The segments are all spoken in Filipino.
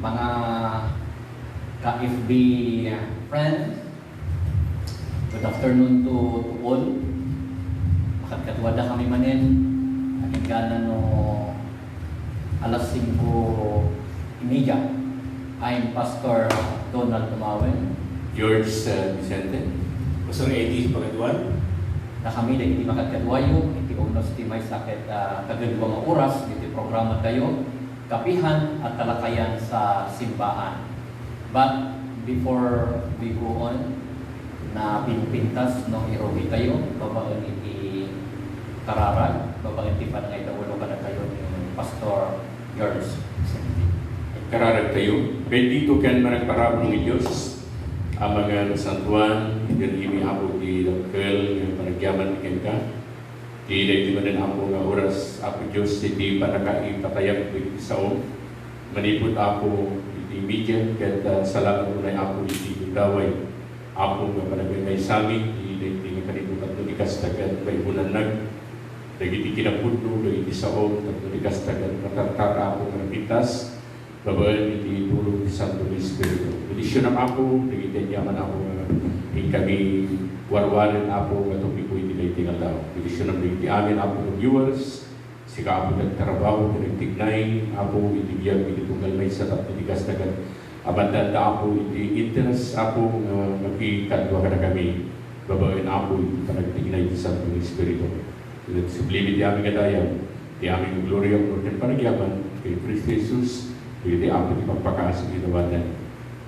mga ka-FB friends, good afternoon to all. Makagkatwada kami manin, nakikana no alas 5:30. I'm Pastor Donald Tumawen. George Vicente. Pastor Eddie Pagaduan. Na kami dahil hindi makagkatwayo, iti unos ti may sakit kagagawang oras, iti programa tayo, kapihan at talakayan sa simbahan. But before we go on, na pinpintas no irogi tayo, babaan iti kararag, babaan iti panangay tawalo ka na tayo ni Pastor George. Kararag tayo. Kaya dito kan managparabong ni Diyos ang mga nasantuan, hindi imi apo di lokal, yung panagyaman ni ka. Di manan apo nga oras, apo Diyos, hindi panakain patayag ko sao. Manipot apo iti media, kaya salamat mo na apo iti daway. Apo nga panagay sami, hindi nga kanibukat no di kastagan, may bunanag. Dagiti kinapudno, dagiti sao, tatlo di kastagan, matartar apo nga pitas. Babaan iti tulong ni Santo Espiritu. Edisyon ng ako, nagitanya man ako ng kami warwarin ako at ito po iti tinggal daw. Edisyon ng iti amin ako ng viewers, sika ako nagtrabaho, nagtignay, ako iti biyag, iti tunggal may satap, iti kastagan. Abandanda ako, iti interest ako magkikadwa ka na kami. Babaan ako, iti panagtignay iti Santo Espiritu. Sublime iti aming kadayan, iti aming gloria, ng panagyaman, kay Cristo Jesus, hindi ako ipagpakaas ng ginawa na.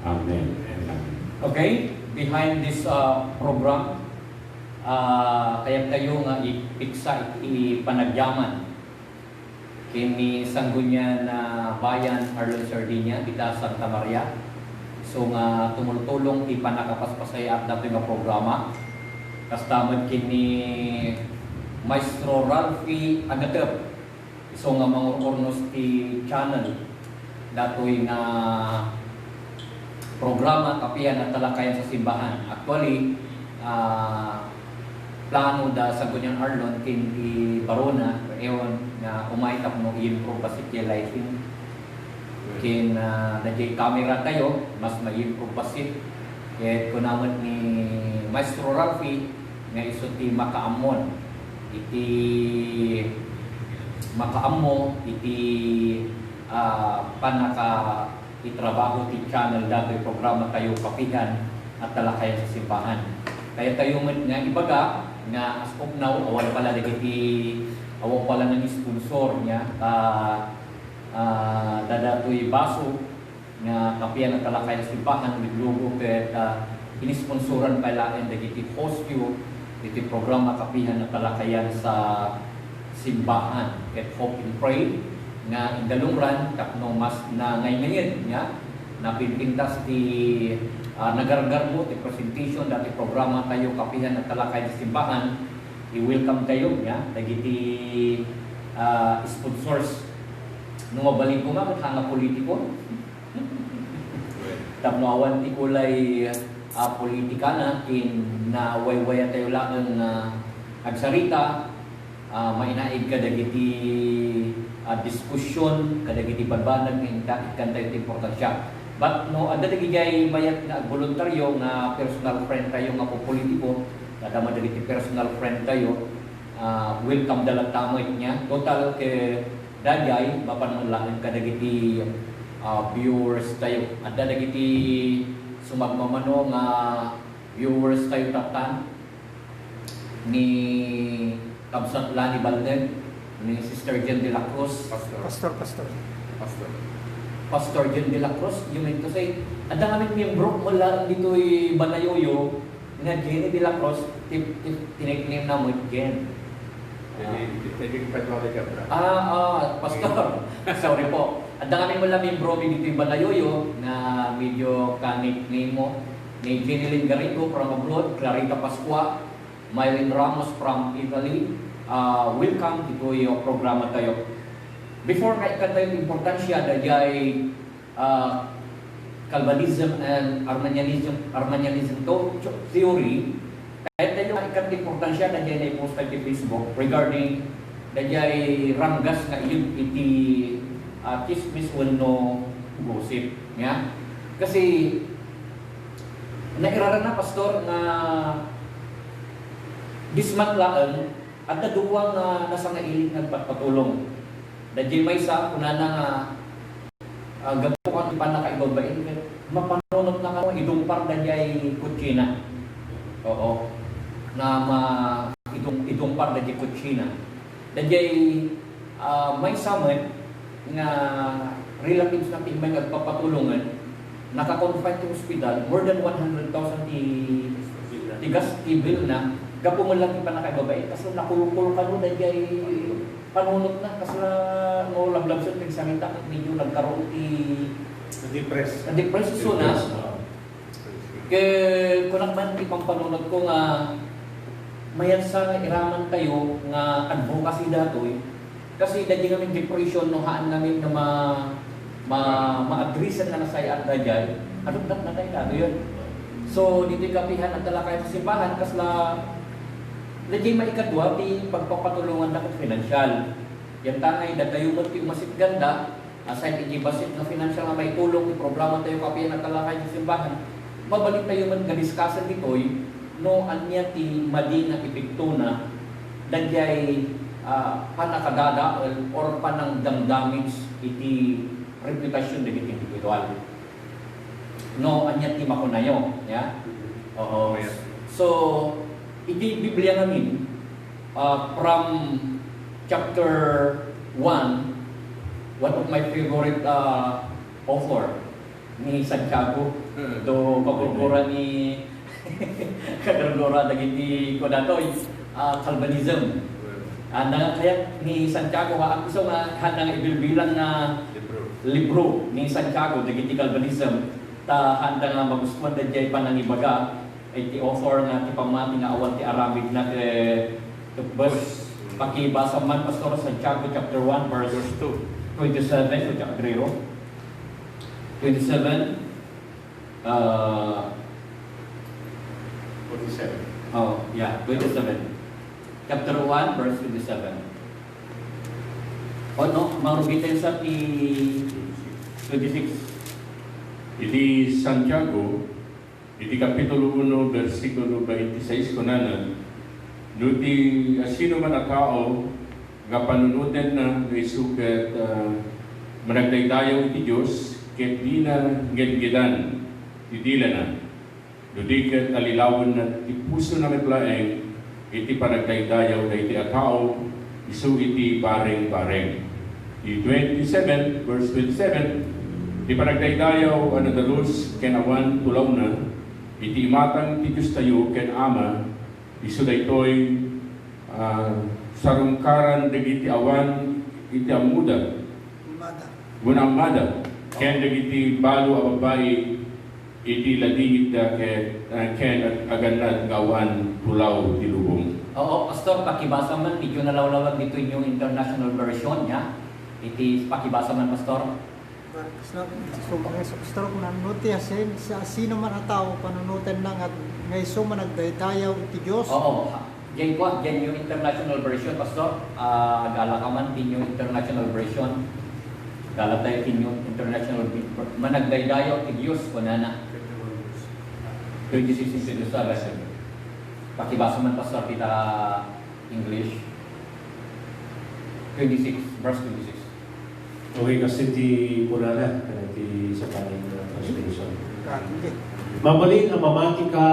Amen. Okay, behind this program, kaya kayo nga ipiksa ipanagyaman kini Sanggunian na bayan Arlon Sardinia, kita Santa Maria. So nga tumultulong ipanakapaspasay at dapat nga programa. Kastamad kini Maestro Ralphie Agatep. So nga mga ornos ti channel datoy nga programa kapihan at talakayan sa simbahan. Actually, plano da Sangguniang Arlon kin di Barona, ewan nga umaytap no i-improve pa si lighting. Kin najay camera tayo, mas ma-improve pa si. Kaya kunaman ni Maestro Ralphie nga iso ti makaamon. Iti makaamo, iti panaka itrabaho ti channel dato'y programa tayo kapihan at talakayan sa simbahan. Kaya tayo nga ibaga nga as of now awan pala ng sponsor niya dadato'y baso nga kapihan at talakayan sa simbahan with logo ket inisponsoran pala and dagiti host you iti programa kapihan at talakayan sa simbahan ket hope and pray nga in the long run tapno mas na ngayon nga napipintas ti nagargarbo ti presentation dati programa tayo kapihan at talakay sa simbahan i-welcome tayo nga dagiti sponsors no mabaling ko nga hanga politiko tapno awan ti kulay politika na kin na waywaya tayo lang agsarita mainaig ka dagiti diskusyon kadagiti banbanag nga ikan tayo importansya. But no, ada dagiti mayat na voluntaryo nga personal friend tayo nga po politiko, kada dagiti personal friend tayo, welcome dalat tamoy niya. Total ke dagay mapananglangan kadagiti viewers tayo. Ada dagiti sumagmamano nga viewers tayo tatan ni Kabsat Lani Balden, ni Sister Jen de la Cruz. Pastor Jen de la Cruz, you mean to say, ada kami miyembro mula dito'y Banayoyo, nga Jenny de la Cruz, tinignim na mo Jen. Pastor, sorry po. Ada kami mula miyembro dito'y Banayoyo, na medyo ka-nickname mo, ni Jenny Garrido from abroad, Clarita Pascua, Mylene Ramos from Italy. Welcome dito yung programa tayo. Before nga tayo importansya na jay Calvinism and Arminianism theory, kahit tayo nga ikat importansya na jay na post tayo sa Facebook regarding na jay ranggas nga yun iti chismis wano gosip nya. Kasi nairara na pastor nga dismatlaan at duwa nga nasa nga ilig nagpatulong. Dadya may sa kunana nga gapukan pa nakaibabain mapanunot na kamo idumpar dadya kutsina. Oo. Na idumpar dadya kutsina. Dadya may samet nga relatives na may nagpapatulungan naka-confine to hospital more than 100,000 tigas bill na gapo man lang pa nakaibabain kasi nakulukul ka no dadya panunot na kasi no lablab sa tingsamita at medyo nagkaroon na-depress so na kaya kung man ipang panunot ko nga mayan sa iraman tayo nga advocacy datoy kasi dadya namin depression no haan namin na ma-addressan na nasaya at dadya adugdat na tayo dito yun. So dito kapihan at talakay sa simbahan kasi dadya maikadwa di pagpapatulungan na kung financial. Yan tangay dadayo mo ti masit ganda aside iti basit na financial na may tulong ti problema tayo kapihan at talakay sa simbahan. Mabalik tayo man nga-discussion ditoy no anya ti madi na epekto na dadyay panakadada or panang damage iti reputasyon ng individual. No anya ti makunayo, ya. Oo. So iti Biblia namin from chapter 1, one of my favorite author ni Santiago do pagkukura ni kagagura dagiti ko datoy Calvinism. Kaya ni Santiago ang gusto nga handang ibilbilang na libro ni Santiago dagiti Calvinism ta handang nga magustuhan dadjay panangibaga ay ti author nga ti pamati nga awan ti Aramid na verse pakibasa man pastor Santiago chapter 1 verse 27 o chapter 27 47. oh yeah 27 chapter 1 verse 27 no marugitin sa ti 26 Iti Santiago, iti Kapitulo 1, versikulo 26 kunanan, nuti sino man a tao nga panunutin na isukat managdaydayaw iti Diyos ket di na gedgedan idila na nuti ket alilawan na ti puso na metlaeng iti panagdaydayaw na iti a tao isu iti bareng-bareng. Di 27 verse 27 di panagdaydayaw ano dalus ken awan tulaw na iti imatang ti Diyos tayo ken ama isu daytoy sarungkaran dagiti awan iti amuda gunamada ken dagiti balo a babae iti ladingit da ken aganad nga awan tulaw ti lubong. Oo, pastor, pakibasa man medyo nalawlawag dito yung international version niya. Iti pakibasa man pastor. So, pastor, kung nanunuti sa sino man ang tao panunutin lang at ngay so man nagdaydayaw iti Diyos. Oo, diyan ko, diyan yung international version pastor. Gala ka man din yung international version. Gala tayo din yung international version. Managdaydayaw iti Diyos ko na 26 into sa lesson. Pakibasa man pastor kita English 26 verse 26. Okay, kasi ti Purana, ti sa paning translation. Okay. Mabalin ang mamati ka,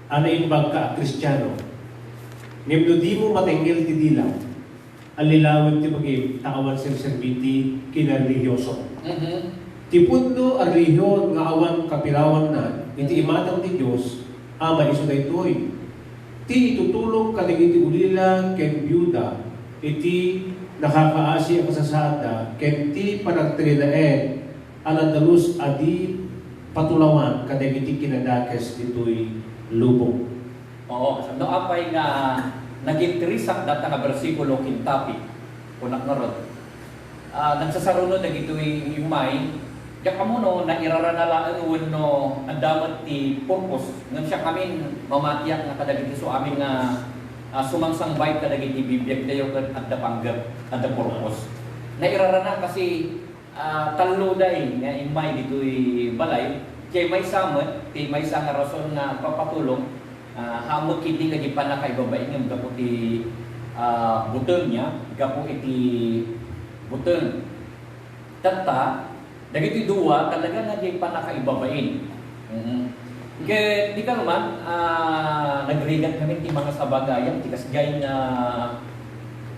anaimbag ka, Kristiyano. Ngem di mo matenggel ti dilaw, alilawin ti pag taawan serserviti kinareliyoso. Ti puno ang reliyon nga awan kapilawan na, iti imatang ti Diyos, ama iso na ito'y. Ti itutulong kadagiti ulila ken byuda, iti nakakaasi ang kasasada, ken ti panagtrilaen, alandalus adi patulawan kadagiti kinadakes dito'y lubong. Oo, no apay nga naging tirisak data nga bersikulo kintapi kunak nga rod. Nagsasarunod na gito'y imay kaya kamo no, nairaranalaan no, ang damat ti purpose. Ngan siya kami mamatiyak nga kadagiti so amin nga sumangsangbay kadagiti bibiyag dayo at the panggap at the purpose. Nairarana kasi talo day nga imay dito'y balay, kay may samot, kay may sa nga rason nga papatulong, hamot kiti nga di pa nakaibabain ng gapo ti butong niya, gapo iti butong. Tata, dagiti duwa talaga nga di pa nakaibabain. Kaya di ka naman, nagrigat kami ti mga sabagayan, ti kasgay nga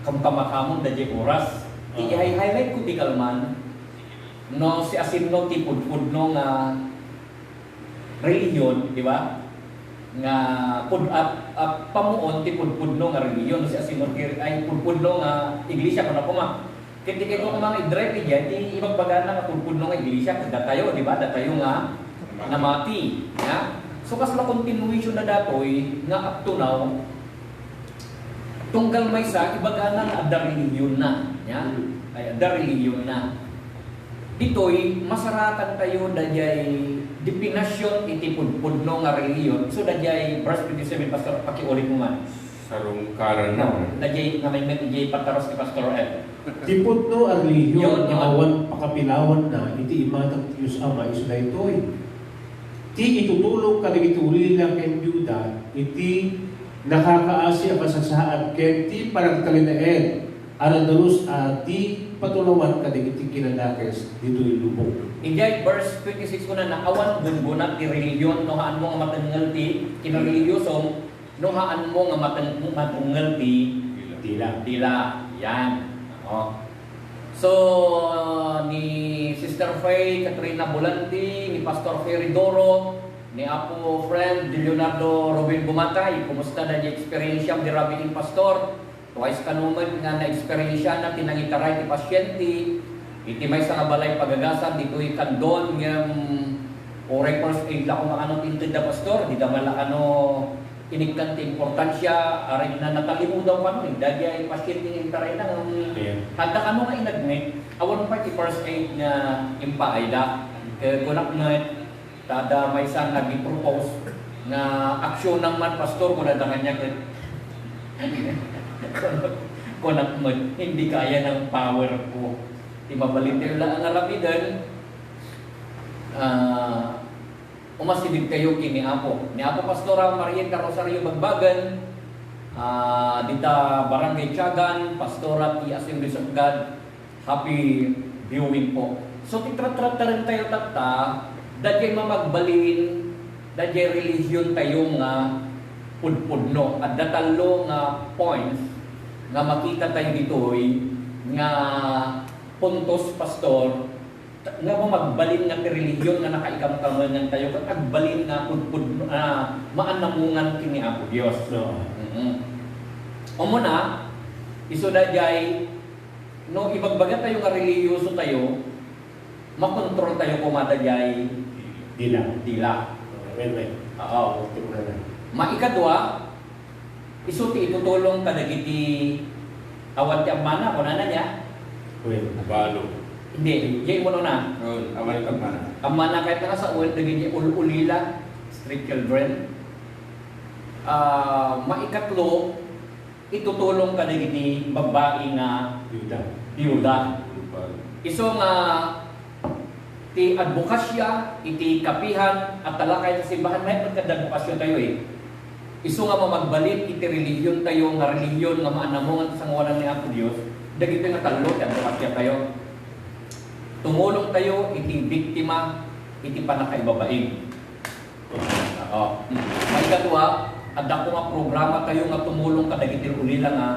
kamkamakamon da di oras. I-highlight ko di ka naman, no si asin no ti pudpud no nga reliyon, di ba? Nga pamuon ti pudpud no nga reliyon, no si asin no ay pudpud no nga iglesia kuno kuma. Kiti kay ko mga i-drive diyan ti ibang bagana nga pudpud no nga iglesia kada tayo, di ba? Datayo nga namati, ya. So kasla continuation na datoy nga up to now tunggal may sa ibagana nga adda reliyon na, ya. Ay adda reliyon na. Ditoy masaratan tayo dayay definasyon iti pudpudno nga reliyon. So dayay verse 27 pastor pakiulit mo man. Sarong karan na. Dayay nga may dayay pataros ni Pastor Ed. Tipod no ang reliyon Yun, nga awan pakapilawan na iti imatang Diyos Ama iso daytoy. Ti itutulong kadagiti ulila ken Juda iti nakakaasi ang kasasaad ken ti paragtalinaed aron dalus ti patulawan kadagiti kinadakes dito'y lubong. Injay verse 26 ko na awan gungunat ti reliyon no haan mo nga matengal ti kinareliyosom no haan mo nga matengal ti dila. Yan. So ni Sister Faye Katrina Bulanti, ni Pastor Feridoro, ni Apo friend Leonardo Robin Bumatay, kumusta na yung experience di Rabbi Pastor? Twice kanuman nga na-experience na tinangitaray ti pasyente, iti may sa balay pagagasan, dito'y kandon ng orek first aid lang kung ano tintin da pastor, di da mala ano inikkan ti importansya, aray na natalimu daw kano, dagi ay pasyente ng taray na, handa kano nga inagnit, awan pa ti first aid nga impaayda, kunak nga, tada may isang nag-propose na aksyon naman pastor, kung nadangan niya kunak mo, hindi kaya ng power ko. Di mabalintir lang ang arabidan, umasidid kayo kini Apo. Ni Apo Pastora Marian Carosario Bagbagan, dita Barangay Tiagan, Pastora ti Assemblies of God, happy viewing po. So titrat-trat rin tayo tata, dadya mamagbalin, dadya religion tayo nga pudpudno. At datalo nga points, nga makita tayo dito'y nga puntos pastor nga magbalin nga ti religion nga nakaikamkamangan tayo kat agbalin nga pudpud maanamungan kini Apo Dios. Umuna iso dayay no ibagbaga tayo nga religyoso tayo makontrol tayo kumadayay dila. Oo. Maikadwa iso ti itutulong kadagiti awan ti amana kunana niya. Balo. Hindi, jay mo na. Awan ka man. Amana kahit na sa uwan dagiti ulila, street children. Maikatlo itutulong kadagiti babae nga biyuda. Iso nga ti advokasya, iti kapihan at talakay sa simbahan may pagkadadvokasyon tayo Iso nga mamagbalit iti religion tayo nga religion nga maanamongan sa ngalan ni Apo Dios. Dagiti nga talo ti advokasya tayo. Tumulong tayo iti biktima iti panakaibabain. Oo. May kadua, adda ko nga programa tayo nga tumulong kadagiti ulila nga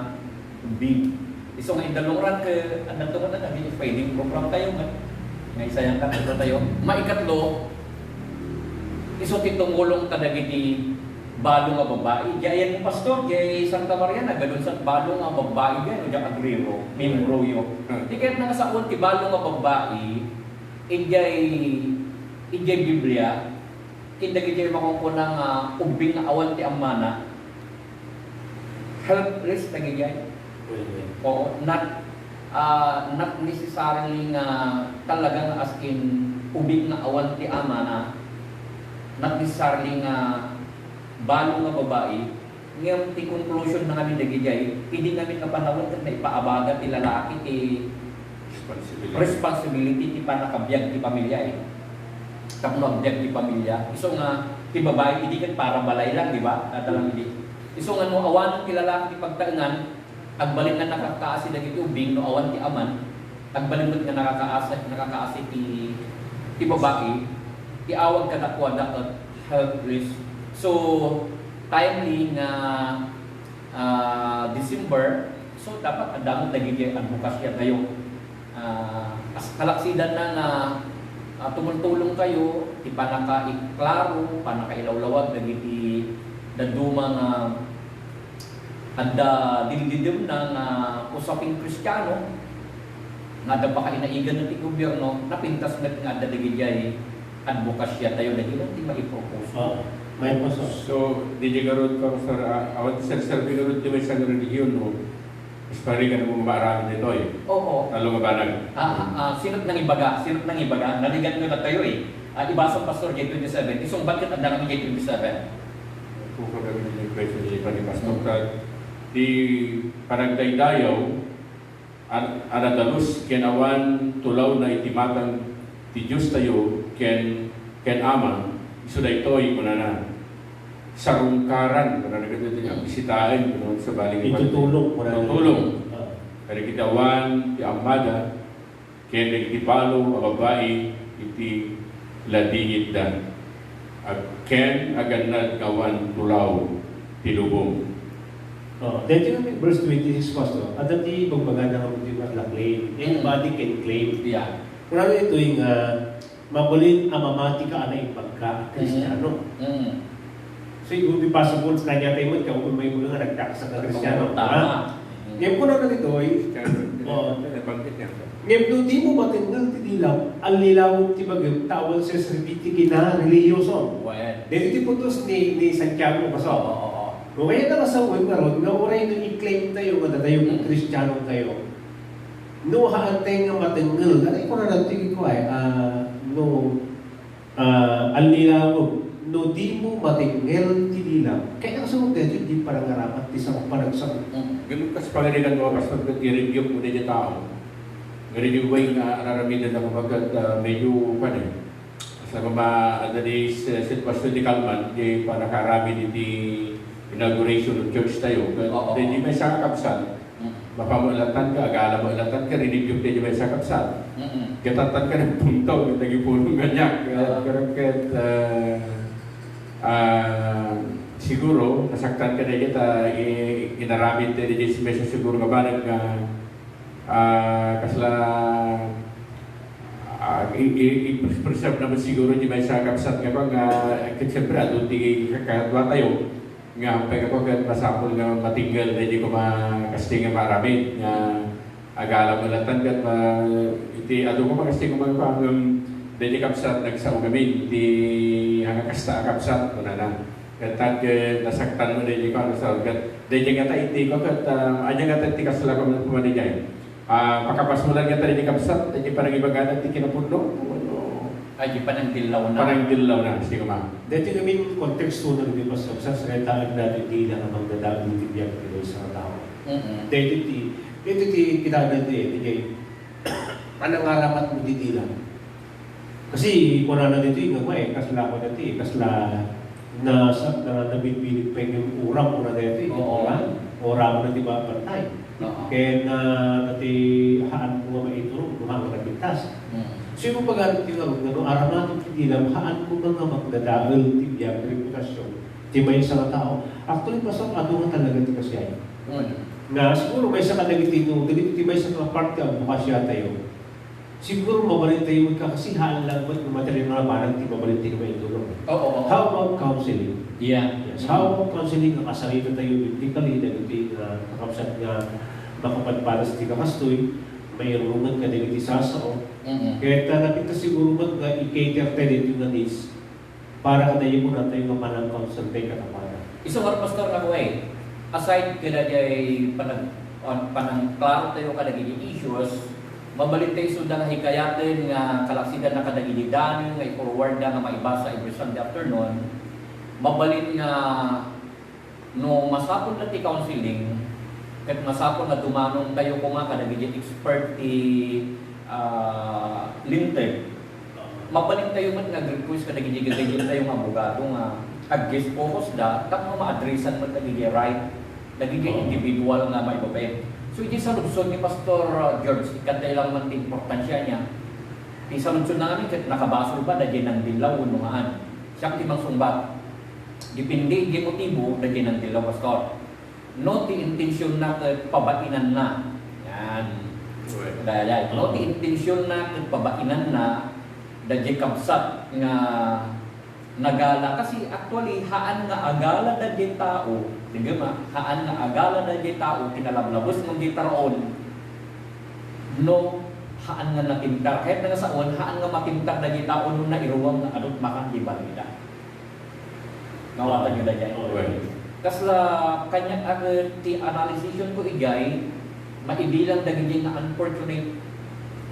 big. Iso nga indalongran ke adda to nga naging feeding program tayo nga. Nga isayang kanto tayo. Maikatlo, iso ti tumulong kadagiti balo nga babae. Diyan yung pastor, diyan Santa Maria na gadon sa balo nga babae diyan, diyan agrero, membro yo. Di kahit nga sa ti balo nga babae, injay Biblia, kindagi diyan makungkunang ubing nga awan ti amana. Helpless tagi diyan. Oo, not necessarily nga talagang as in ubing nga awan ti amana. Not necessarily nga balo nga babae, ngayon ti conclusion na kami dagijay, hindi namin kapanawon kat na ipaabaga ti lalaki ti responsibility ti panakabiyag ti pamilya eh. Tapno abiyag ti pamilya. Iso nga ti babae idi ket para balay lang, di ba? Natalang idi. Iso nga no awan ti lalaki ti pagtaengan, agbalin nga nakakaasi dagiti ubing no awan ti aman, agbalin nga nakakaasi ti babae, ti awag kadakwada at health risk. So timely nga December, so dapat adamot dagiti advokasya kayo. Kalaksidan na tumultulong kayo, ti panakaiklaro, panakailawlawag dagiti daduma nga anda dilidim na usaping Kristiyano nga da baka inaigan ng ti gobyerno napintas met nga adda dagiti advokasya tayo dagiti ti maipropose. May paso. So, di garod ka sa awat sir binurod di may sa religiyon no. Ispari ka na marami dito eh. Oo. Talo nga banag. Sinot nang ibaga, naligan ko na tayo eh. Ibasang Pastor J27, isong bakit ang darang J27? Kung kami yung question ni Pastor Tag, di panagdaydayaw, anadalus, kenawan tulaw na itimatang ti Diyos tayo, ken ama, iso da ito ay kunana. Sarungkaran, kunana nagkatuloy niya, bisitain, kunana sa baling Itutulong. Kaya kitawan, ti amada, kaya nagtipalo, ang babae, iti ladingit dan. At ken aganad kawan tulaw, tilubong. Dito yung verse 26 Pastor, at dati pagbaga na ang claim, anybody can claim. Yeah. Kurang ito yung mabalin amamati ka ana yung pagka-Kristiyano. So it would be possible sa kanya tayo mo, kung may mga nagtak sa Kristiyano. Tama. Ngayon ko na ito ay, ngayon doon di mo matingal tinilaw, ang lilawag ti bagay, tawag sa serviti kina religyoso. Dito ti putos ni Santiago Paso. Kung kaya na kasawin nga ron, nga oray nung i-claim tayo, nga tayo kung Kristiyano tayo, no haantay nga matingal, ganay ko na natin ko ay, ang lilawag, no di mo matingal tinilaw. Kaya kasunod dito, di parang ngarapat, di sa panagsagot. Ganun kas pangaligan mo, Pastor, kung i-review mo na yung tao. Ngayon yung way nga araramidan ako magkat medyo sa mga adali sitwasyon ni Kalman, di pa nakarami di inauguration of church tayo. Di may sa kakapsan, mapamulatan ka, agala mo ulatan ka, rinibyo di may sa kakapsan. Katatan ka ng punto, naging punong ganyan. Siguro, nasaktan ka na kita, inaramid na di mesa siguro nga banag nga kasla i-preserve naman siguro di may sakapsat nga ba nga siyempre adun di kakadwa tayo nga hampay ka po masapol nga matinggal na di ko makasting nga maramid nga agala mo latan kat iti adun ko makasting nga magpangam di kapsat nagsaungamin di hanga kasta kapsat kuna na katag nasaktan mo di ko ano sa kat di nga ta iti ko kat anya nga ta iti kasla ko ng pumanigay pakapasmulan nga tayo di kapsat, di parang ibaganan, di kinapundong. Ay, di panang dilaw na. Parang dilaw na, sige ma. Dito namin konteksto na rin mas sa salitaan natin di lang ang magdadaan ng tibiyang pero sa tao. Dito kinaganda di panangarapat mo di lang. Kasi kung na dito yung nga kasla ko dito kasla na nabibilig pa yung urang ko na dito urang mo na di ba pantay. Kaya na nati haan ko nga maituro, lumang nagpintas. So yung pag-alit tinarong na no, aramatong tindilam, haan ko nga magdadaal, tibiyang, reputasyon, tibay sa tao. Actually, pasok, ato nga talaga ito kasi ay. Na siguro may sa kadagitino, tibay sa mga parte ang bukasya tayo. Siguro mabalin tayo magkakasihaan lang ba't mamatali na parang di mabalin tayo maituro. How about counseling? Yes. How about counseling na kasalita tayo biblically, nagiging kakapsat nga makapadpalas di kakastoy, may rungan ka din itisasao. Kaya napita siguro man nga i-cater tayo dito nga needs para kadayin mo na tayo nga manang counsel tayo katapara. Isang Pastor na way, aside kaya ay panang klaro tayo kadaging issues, mabalik tayo suda nga hikayatin nga kalaksidan na kadaging dani, nga i-forward na nga maibasa every Sunday afternoon, mabalik nga no masapon na ti counseling, kat masapon na dumanong tayo ko nga kadaging expert ti linteg. Mabalik tayo man nga request ka nagigigagagin tayo ng abogado nga ag-guest focus da, tapos ma-addressan mo nagiging right, nagiging individual nga may babay. So iti sa lubson ni Pastor George, ikantay lang man importansya niya. Iti sa lubson na kami, nakabasol ba, dahil ng dilaw, unungaan. Siya timang sumbat. Dipindi, di motibo, dahil ng dilaw, Pastor. No, ti intensyon na pabainan na. Yan. Dahil, no, ti intensyon na pabainan na, dahil kapsat nga nagala. Kasi actually, haan nga agala dahil tao, di ba? Haan nga agala dahil tao, kinalablabos ng gitaroon, no, haan nga natintar. Kahit na sa on, haan nga matintar dahil tao, no, na iruwang na anot makang ibalida. Nawatan nyo dahil. Kasi kanya ti analysis yun ko igay, maibilang daging na unfortunate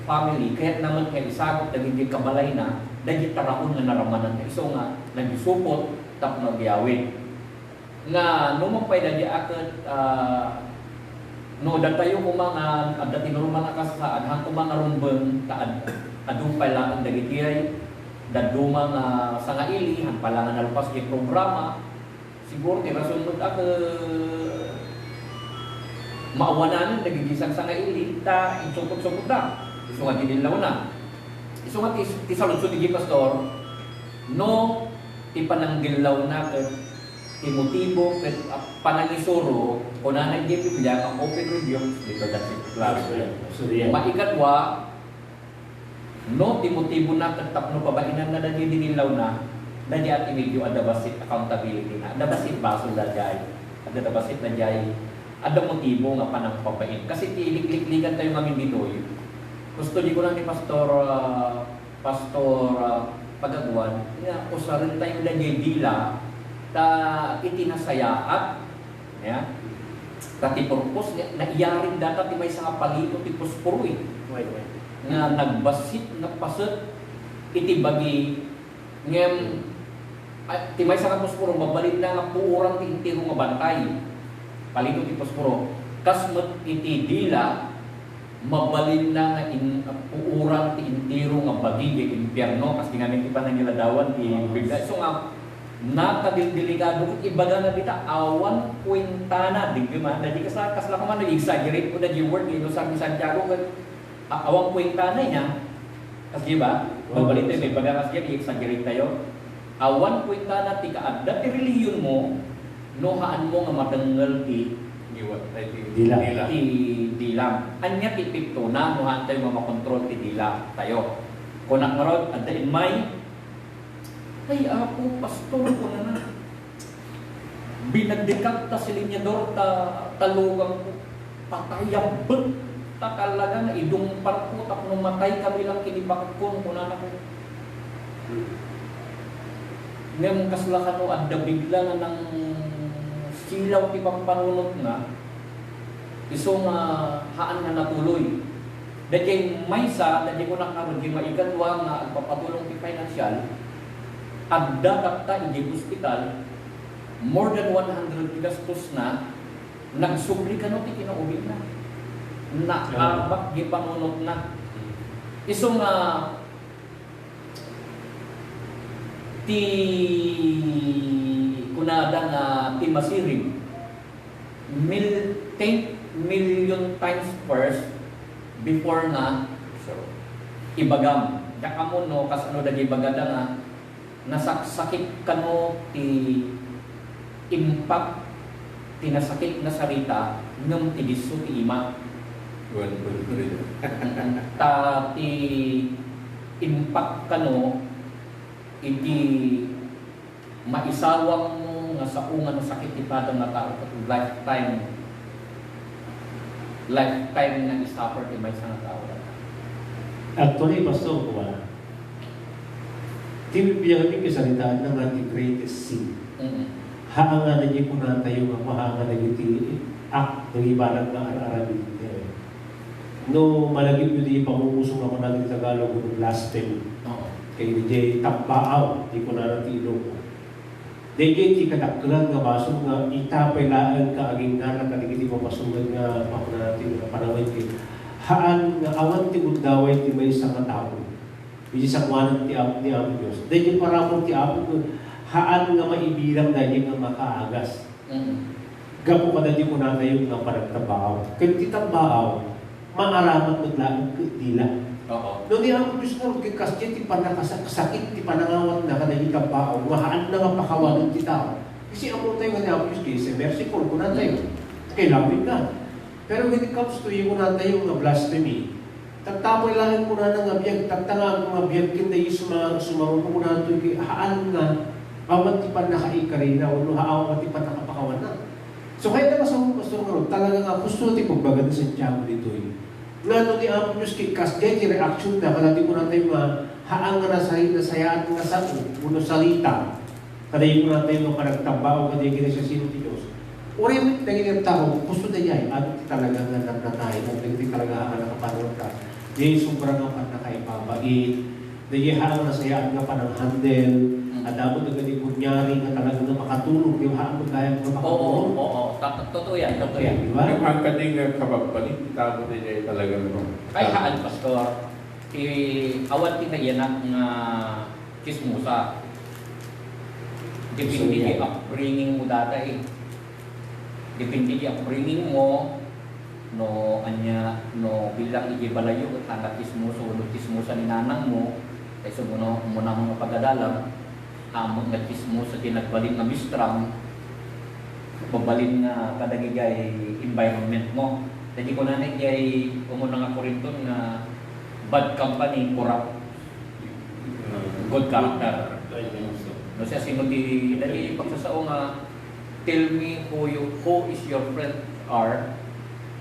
family, kaya naman kaya isagot daging kabalay na, dahil taraon nga naramanan na iso nga, nagisupot, tap nagyawin. Nga, numang pa'y dahil akit, no, datayo ko mga, at dati naruman akasaan, hang ko mga rumbang, adong pala ang dagitiray, daduma nga sa nga ili, hang pala nga nalpas yung programa, siguro tirasun mo ako maawanan nagigisang sa nga ili, ta insupot-supot na. Iso nga dinilaw na. Iso nga ti saludsod ni Pastor, no ti pananggilaw na ti motibo ket panangisuro kung na nag-Biblia ang open review dito dati class. Maikatwa, no ti motibo na ket tapno pabainan na dadi dinilaw na dadi at medyo adabasit accountability na. Adabasit baso dajay. Adabasit dajay. Ada motibo nga panang pabain. Kasi ti liklikan tayo ngamin dito. Gusto di ko lang ni Pastor Pagagwan, nga usarin tayo na dila ta itinasayaat ya kati purpose na iyaring data ti may sa palito ti puspuro nga nagbasit nagpaset iti bagi ngem ti may sa puspuro mabalin na nga puurang ti intiro nga bantay palito ti puspuro kasmet iti dila mabalin na nga uurang ti intiro nga bagi di impyerno kasi nga nang ipanangiladawan ti Biblia. So nga nakadil-delikado ibaga na bita awan kwentana di ba? Dadi kasla ka man nag-exaggerate ko dadi word ni sa Santiago awang kwentana niya. Kasi ba? Mabalin tayo may baga kasi i-exaggerate tayo. Awan kwentana ti kaadda ti relihiyon mo nohaan mo nga madangal ti dilam. Anya ti pipto na nohan tayo mamakontrol ti dilam tayo. Kung nakarod at the may ay ako pastor ko na binagdikap ta si linyador talugang ko patayabot ta talaga na idumpar ko tapno matay kami lang kinibakot ko na ko ngem kaslakan no adda bigla nga ng silaw ti pampanunot na iso nga haan nga natuloy dahil may sa dahil ko nakaroon di maigatwa nga agpapatulong ti financial adda tapta iti hospital more than 100 gastos na nagsubli ka no ti kinaubi na naabak di panunot na iso nga ti kunada nga ti masirig 10 million times first before nga ibagam daka mo no kasano dagi bagada nga nasaksakit kano ti impact tinasakit na sarita ng tidiso ti ima ta ti impact kano iti maisawang mo nga sa unga na sakit ti padang na tao lifetime na isuffer ti may sa tao. Actually, Pastor, tinibiyang kami kasalitaan ng ating greatest sin. Haanga na niya kung tayo nga mahanga na iti act ng ibalang na ararabin. No, malagip yun di pangungusong ako natin Tagalog ng last time. Kay DJ Tampaaw, di ko na natilo. DJ ti kadaklan nga baso nga itapay laan ka aging nga nakaligiti mo pasungan nga ako natin panawin kay haan nga awan ti gundaway ti may isang tao. Hindi sa kuwanan ti Apo ni Apo Diyos. Dahil yung paramong ti Apo ko, haan nga maibilang dahil nga makaagas. Gapo ka dahil mo natayong nga panagtabaw. Kaya ti tabaw, maaramat naglaan ko dila. Oo. Noon ni Apo Diyos nga, magkikasya ti panakasakit, ti panangawat na kadahil tabaw, mahaan na nga pakawanan ti tao. Kasi amo tayo nga ni Apo Diyos, kasi merciful ko na tayo. Kailangan ka. Pero when it comes to yung na tayo nga blasphemy, tagtapoy lang ko na ng abiyag, tagtanga ang mga abiyag kinda yung sumarong ko na ito, haan nga, awan ti pa nakaikari na, o haawan ti pa nakapakawan na. So kaya na kasama pastor nga, talaga nga gusto ti pagbaga na Santiago dito eh. Nga ni Apo Diyos kay kasya, ti reaction na, kalati ko na tayo nga, haan nga nasayaan nga sa uno salita, kadayin ko na tayo nga panagtambao, kadayin kita siya sino ti Diyos. Uri mo naging tao, gusto na niya, ano ti talaga nga nagtatay, at hindi talaga nga nakapanod ka. Di sobrang nga nakaipabait, di harang na sayaan nga pa ng handle, at dapat na ganit kunyari nga talaga na makatulog, yung harang mo kaya nga makatulog. Oo. Totoo yan. Diba? Yung hangkating kabagpalit, tao na niya talaga naman. Kay haan, Pastor, awan tinayanak nga kismusa. Depende di upbringing mo data eh. Depende di upbringing mo, no bilang ijibalayo at hanggat kismuso, no kismusa ni nanang mo, kaysa mo na mga pagadalam, among nga kismusa tinagbalin nga mistram, babalin nga kadagigay environment mo. Jadi ko na nagyay umuna nga Korinton nga bad company, corrupt good character. No siya sino di dali pagsasao nga tell me who is your friend are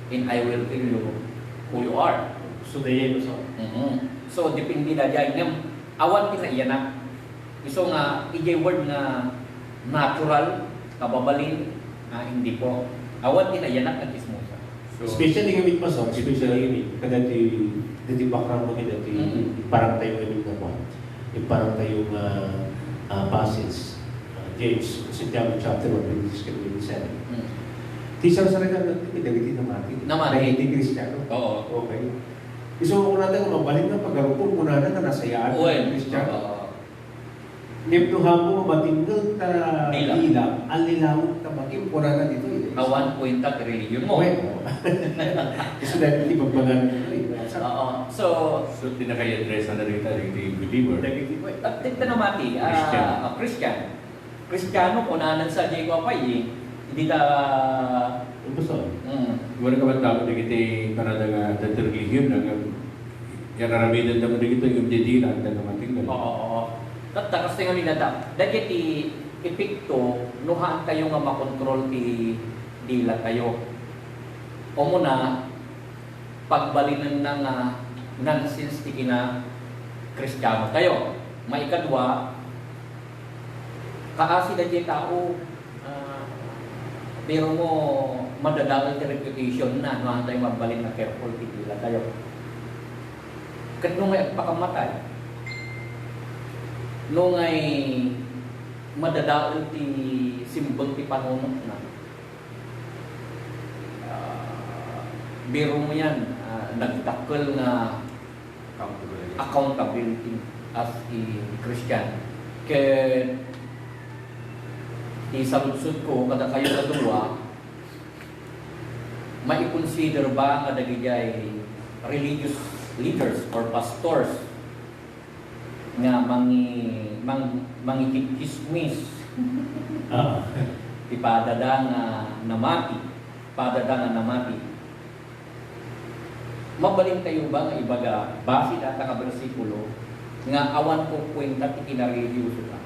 and I will tell you who you are. So dayan so. So depende na dyan nga awan kinaiyanak. Iso nga ijay word nga natural kababalin hindi po. Awan kinaiyanak at kismusa. So, Especially gamit pa so, especially gamit. Kada di background mo kada parang tayo gamit na po. Parang tayo passage. James, Santiago chapter 1, verses 27. Tisar sa rin natin, pinagiti na mati. Hindi Kristiyano. Oo. Okay. Iso ko natin, mabalik na pag-arupon mo na nga nasayaan ng Kristiyano. Niptuhan mo, matinggal ta dilam, alilawag ta makim, pura na dito. Awan kwenta ka religion mo. Gusto natin hindi magbagan dito. So tinakay-address na rin tayo yung believer. at tignan na mati, Christian. Kristiyano ko nanan sa Diego Apay, hindi ta... Ano ba so? Wala ka ba tao na kita parada nga religion na yan aramidan naman na kita yung didila at namating na. Oo. Tatas nga nila ta. Dahil ti epekto, nuhaan kayo nga makontrol ti dila kayo. O muna, pagbalinan na nga nonsense ti kina Kristiyano kayo. Maikadwa, kaasi na dyan tao, pero mo madadaan ti reputation na nuhaan tayo mabalin na careful ti dila kayo. Kat nung may pakamatay, nung ay madadaan ti simbol ti panunok na. Biro mo yan, nagtakkel na accountability as a Christian. Kaya isaludsud ko kada kayo kadua, mai-consider ba kada gijay religious leaders or pastors nga mangikikismis ipadada nga namati mabalin kayo ba nga ibaga base data ka bersikulo nga awan ko kwenta ti kinareligiyoso ka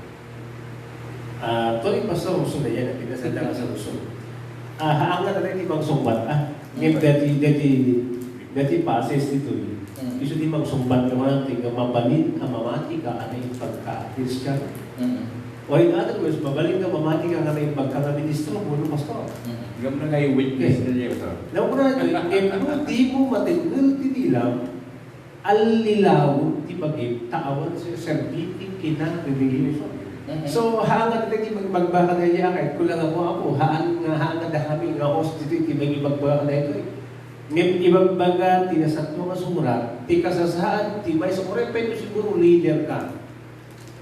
Tuloy pa sa uso na yan, pinasanda ka sa uso. Haangan na rin ibang sumbat. Ngayon, dati passes dito eh. Iso di magsumbat ka man, tingnan mabalin ka, mamati ka, ano yung pagka-Christian. O in other words, mabalin ka, mamati ka, ano yung pagka-ministro, bulo pastor. Gam na nga yung witness na niya ito. Naku na ito, di mo matingal, tinilam, alilaw, di bagay, tawan sa serviting kinang-religious. So, haangan na rin magbaka na niya, kahit kulang ako, haangan na kami, nga host dito, ibang magbaka na ito eh. Ngem ibang baga, tinasat mo nga surat, ti kasasaan, ti may sa orepen siguro leader ka.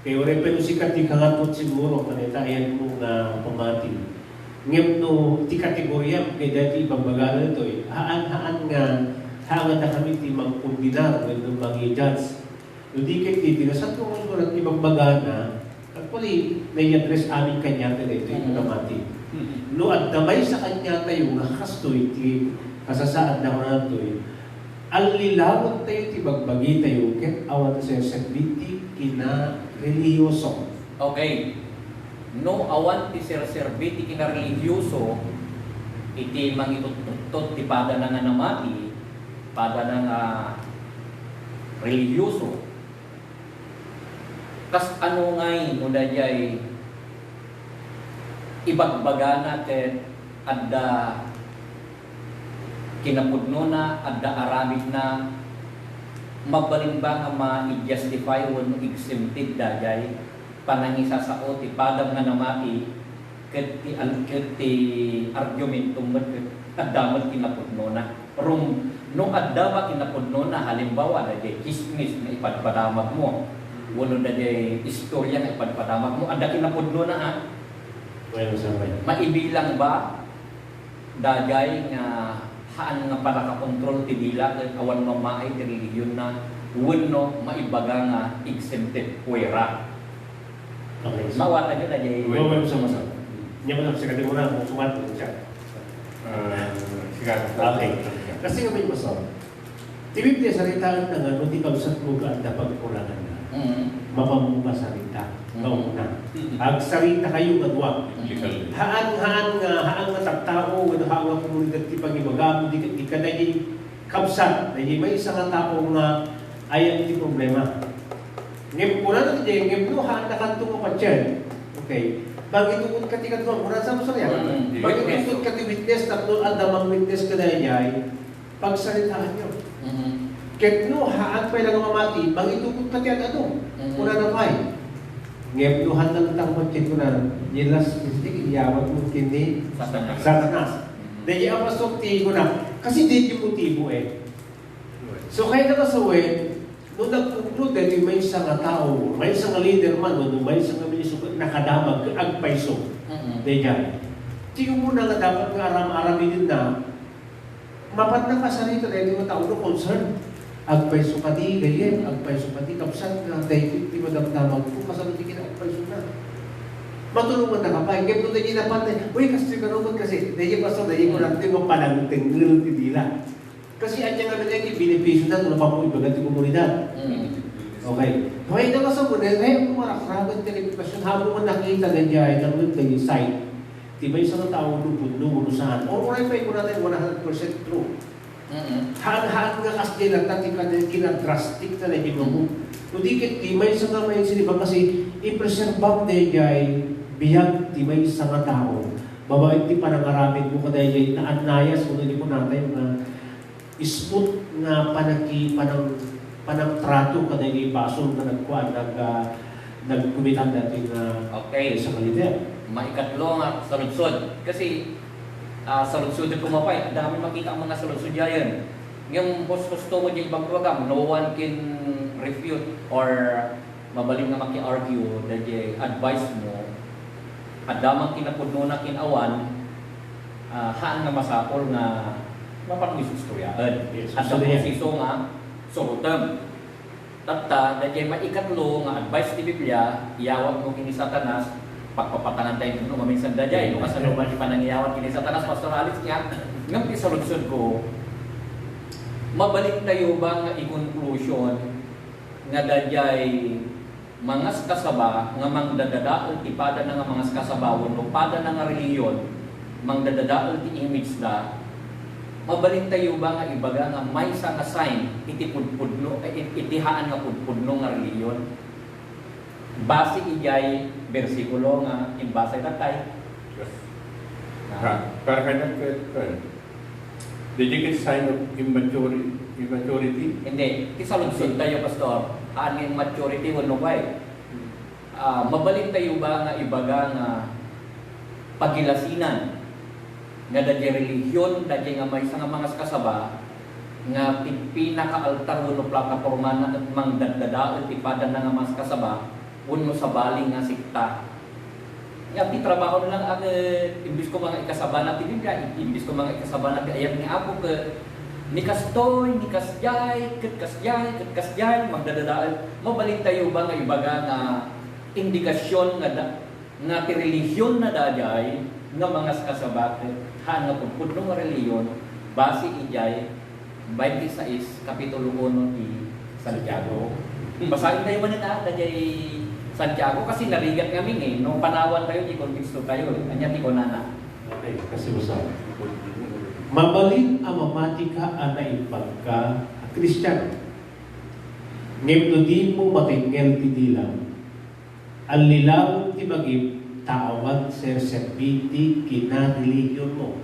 Kaya orepen sikat ti kangatot siguro, kanitayan mo nga pamati. Ngem no, ti kategorya, kaya dati ibang baga na ito haan na kami ti magkundinar, ng mga judge. No di kaya ti tinasat mo nga surat, ibang baga na, actually, nai-address amin kanya ka ito yung kamati. No, at damay sa kanya tayo, nakastoy, ti kasasaan na ko na ito ang lilawat tayo, ti bagbagi tayo, ket awan sa serbiti kina reliyoso. Okay. No awan ti serbiti kina religyoso, iti mangitutot ti pada na nga namati, pada na nga religyoso. Kas ano ngay no dayay ibagbagana ket adda kinapudno na adda aramid na mabalimba nga ma-justify when exempted dayay panangisa sa o ti padam nga namati ket ti argumentum met adda kinapudno na rum no adda kinapudno na halimbawa dayay chismis na ipadpadamag mo wala dayay istorya nga ipadpadamag mo adda kinapudno na ha. Well, Maibilang ba dagay nga haan nga para ka-control ti dila ket awan mamaay ti religiyon na wenno maibaga nga exempted puwera. Okay. Mawata nyo na jay. Well, sama-sama. Niya mo lang sa kategorya kung sumat mo siya. Okay. Kasi nga may masama. Tibig niya salitaan na nga, no di kausat mo ka ang pagkulangan na. Mapamumba salita. Kauna. Ag salita kayo madwa. Haan nga taktao, wala hawak mo iti pag-ibagamo, di ka na yung kapsat, na yung may isang tao nga ayan iti problema. Ngem kuna na iti, ngem no, haan na kanto mo pa dyan. Okay. Bagitungod ka ti katulong, kuna sa masarya. Bagitungod ka ti witness, tatlo andamang witness ka na yay, pagsalitaan nyo. Ket no, haan pa ilang mamati, bagitungod ka ti ano, kuna na kay. Ngem no, haan na tangmat kin kuna, nilas, iyawat mo kini Satanas. Dahil ang pasok ti kuna, kasi di yung motibo eh. So kaya na kasuwi, nung nag-conclude dahil may isang tao, may isang leader man, nung may isang ministro, nakadamag, agpaiso. Dahil tingin mo na nga dapat nga aram-aramin na, mapat na kasalita dahil yung tao no concern. Agpaiso ka di, dahil agpaiso ka di, kapsat nga, dahil di madamdamag ko, kasalit di agpaiso na. Matulungan na ka pa, hingga doon na ginapatay, uy, kasi kanuman kasi, dahil pasok, dahil ko lang din mo palang tingil ti dila. Kasi andyan nga naman yung benepisyo na kung napamuhay ba natin komunidad. Okay. Kaya na nga sa muna, kaya kung marakraban television, habang mo nakita na dyan, nang yung site, diba yung isang tao lupod, lumunusahan. O kung ay ko natin 100% true. Haan-haan nga kasi lang, tati ka na kinadrastic na lang yung mo. Kundi kit, di may isang nga may siniba kasi, i-preserve dyan, biyag, di may isang nga tao. Babait di panangaramid mo ka dyan, na anayas, kung hindi mo natin na smooth na panang-trato ka na yung basol na nagkuhan, nagkumitan natin okay. Sa kalider. Maikatlo nga sa lunsod. Kasi sa lunsod yung kumapay, ang dami makita ang mga sa lunsod yan. Yung gusto mo dyan ibang program, no one can refute or mabaling nga maki-argue dahil advice mo at damang kinapudno na kinawan haan nga masapol na mapang isustoryaan. Yes, at ang proseso nga surutan. Tatta, dahil maikatlo nga advice ni Biblia, iyawag mo kini Satanas, pagpapatangan tayo no maminsan dayay no kasaluman di panangiyawat kini Satanas Pastor Alex niya ngam ti solution ko mabalik tayo ba nga i-conclusion nga dayay mga kasaba nga mangdadadaol ti pada na nga mga kasabawon no pada na nga reliyon mangdadadaol ti image da mabalik tayo ba nga ibaga nga may sa nga sign iti pudpudno itihaan nga pudpudno nga reliyon base ijay bersikulo nga imbasa tatay. Para kanya did sign of immaturity? Hindi. Kisalunsod tayo, Pastor. Aning maturity, wano ba eh. Mabalik tayo ba nga ibaga nga pagilasinan? nga dadya relihiyon, dadya nga may nga mga kasaba, nga pinaka-altar uno plataforma na at mang dadadaot ipada na nga mga kasaba, uno sa baling nga sikta. Nga trabaho na lang ang imbis ko mga ikasaba natin Biblia, imbis ko mga ikasaba natin ayat ni Apo ke ni kastoy, ni kasjay, kasjay, magdadadaan. Mabalik tayo ba nga ibaga nga indikasyon nga ti relihiyon na dajay nga mga kasabat han nga pudpudno nga reliyon base ijay 26 kapitulo 1 di Santiago. Basahin tayo man na dajay Santiago kasi narigat kami no panawan tayo di konteksto tayo anya ti konana. Okay, kasi usap. Mabalin ang mamatika anay pagka Kristiyano. Ngem di mo matingel ti dilam. Ang lilaw ti magip taawan ser serbiti kina religion mo.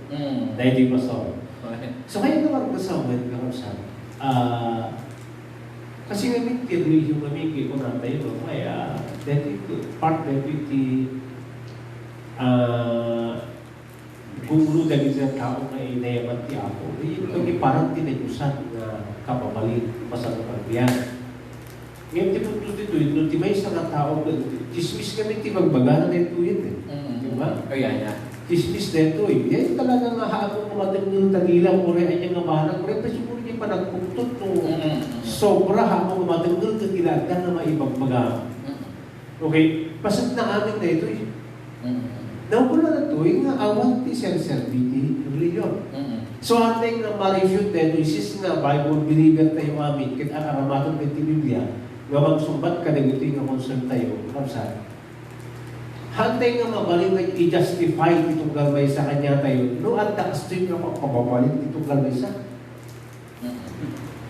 Dahil di pasawin. So kaya naman pasawin ka sa kasi ngayon ti religion kami kiko na tayo kaya that part that ti guru dahil sa tao na inayaman ti ako. Ito parang tinayusan na kapabalin pasang pagbiyan. Ngayon ti punto dito, no, ti may isang tao, dismiss kami ti magbaga na ito yun diba? Kaya Dismiss na ito Yan talaga nga haabong kumatag ng tagilang uri ay niyang amahan. Uri pa siguro niya pa nagpuktot no. Sobra haabong kumatag ng tagilang na maibagbaga. Okay, pasat na amin na ito Nawala na ito, nga awan ti self-serviti religion. So, ating nga ma-refute na ito, isis nga Bible believer tayo amin, kit ang aramaton ng Biblia, nga magsumbat ka na ito nga concern tayo, kapsat. Hantay nga mabalik na i-justify itong galmay sa kanya tayo, no, at nakastoy nga kapabalik itong galmay sa.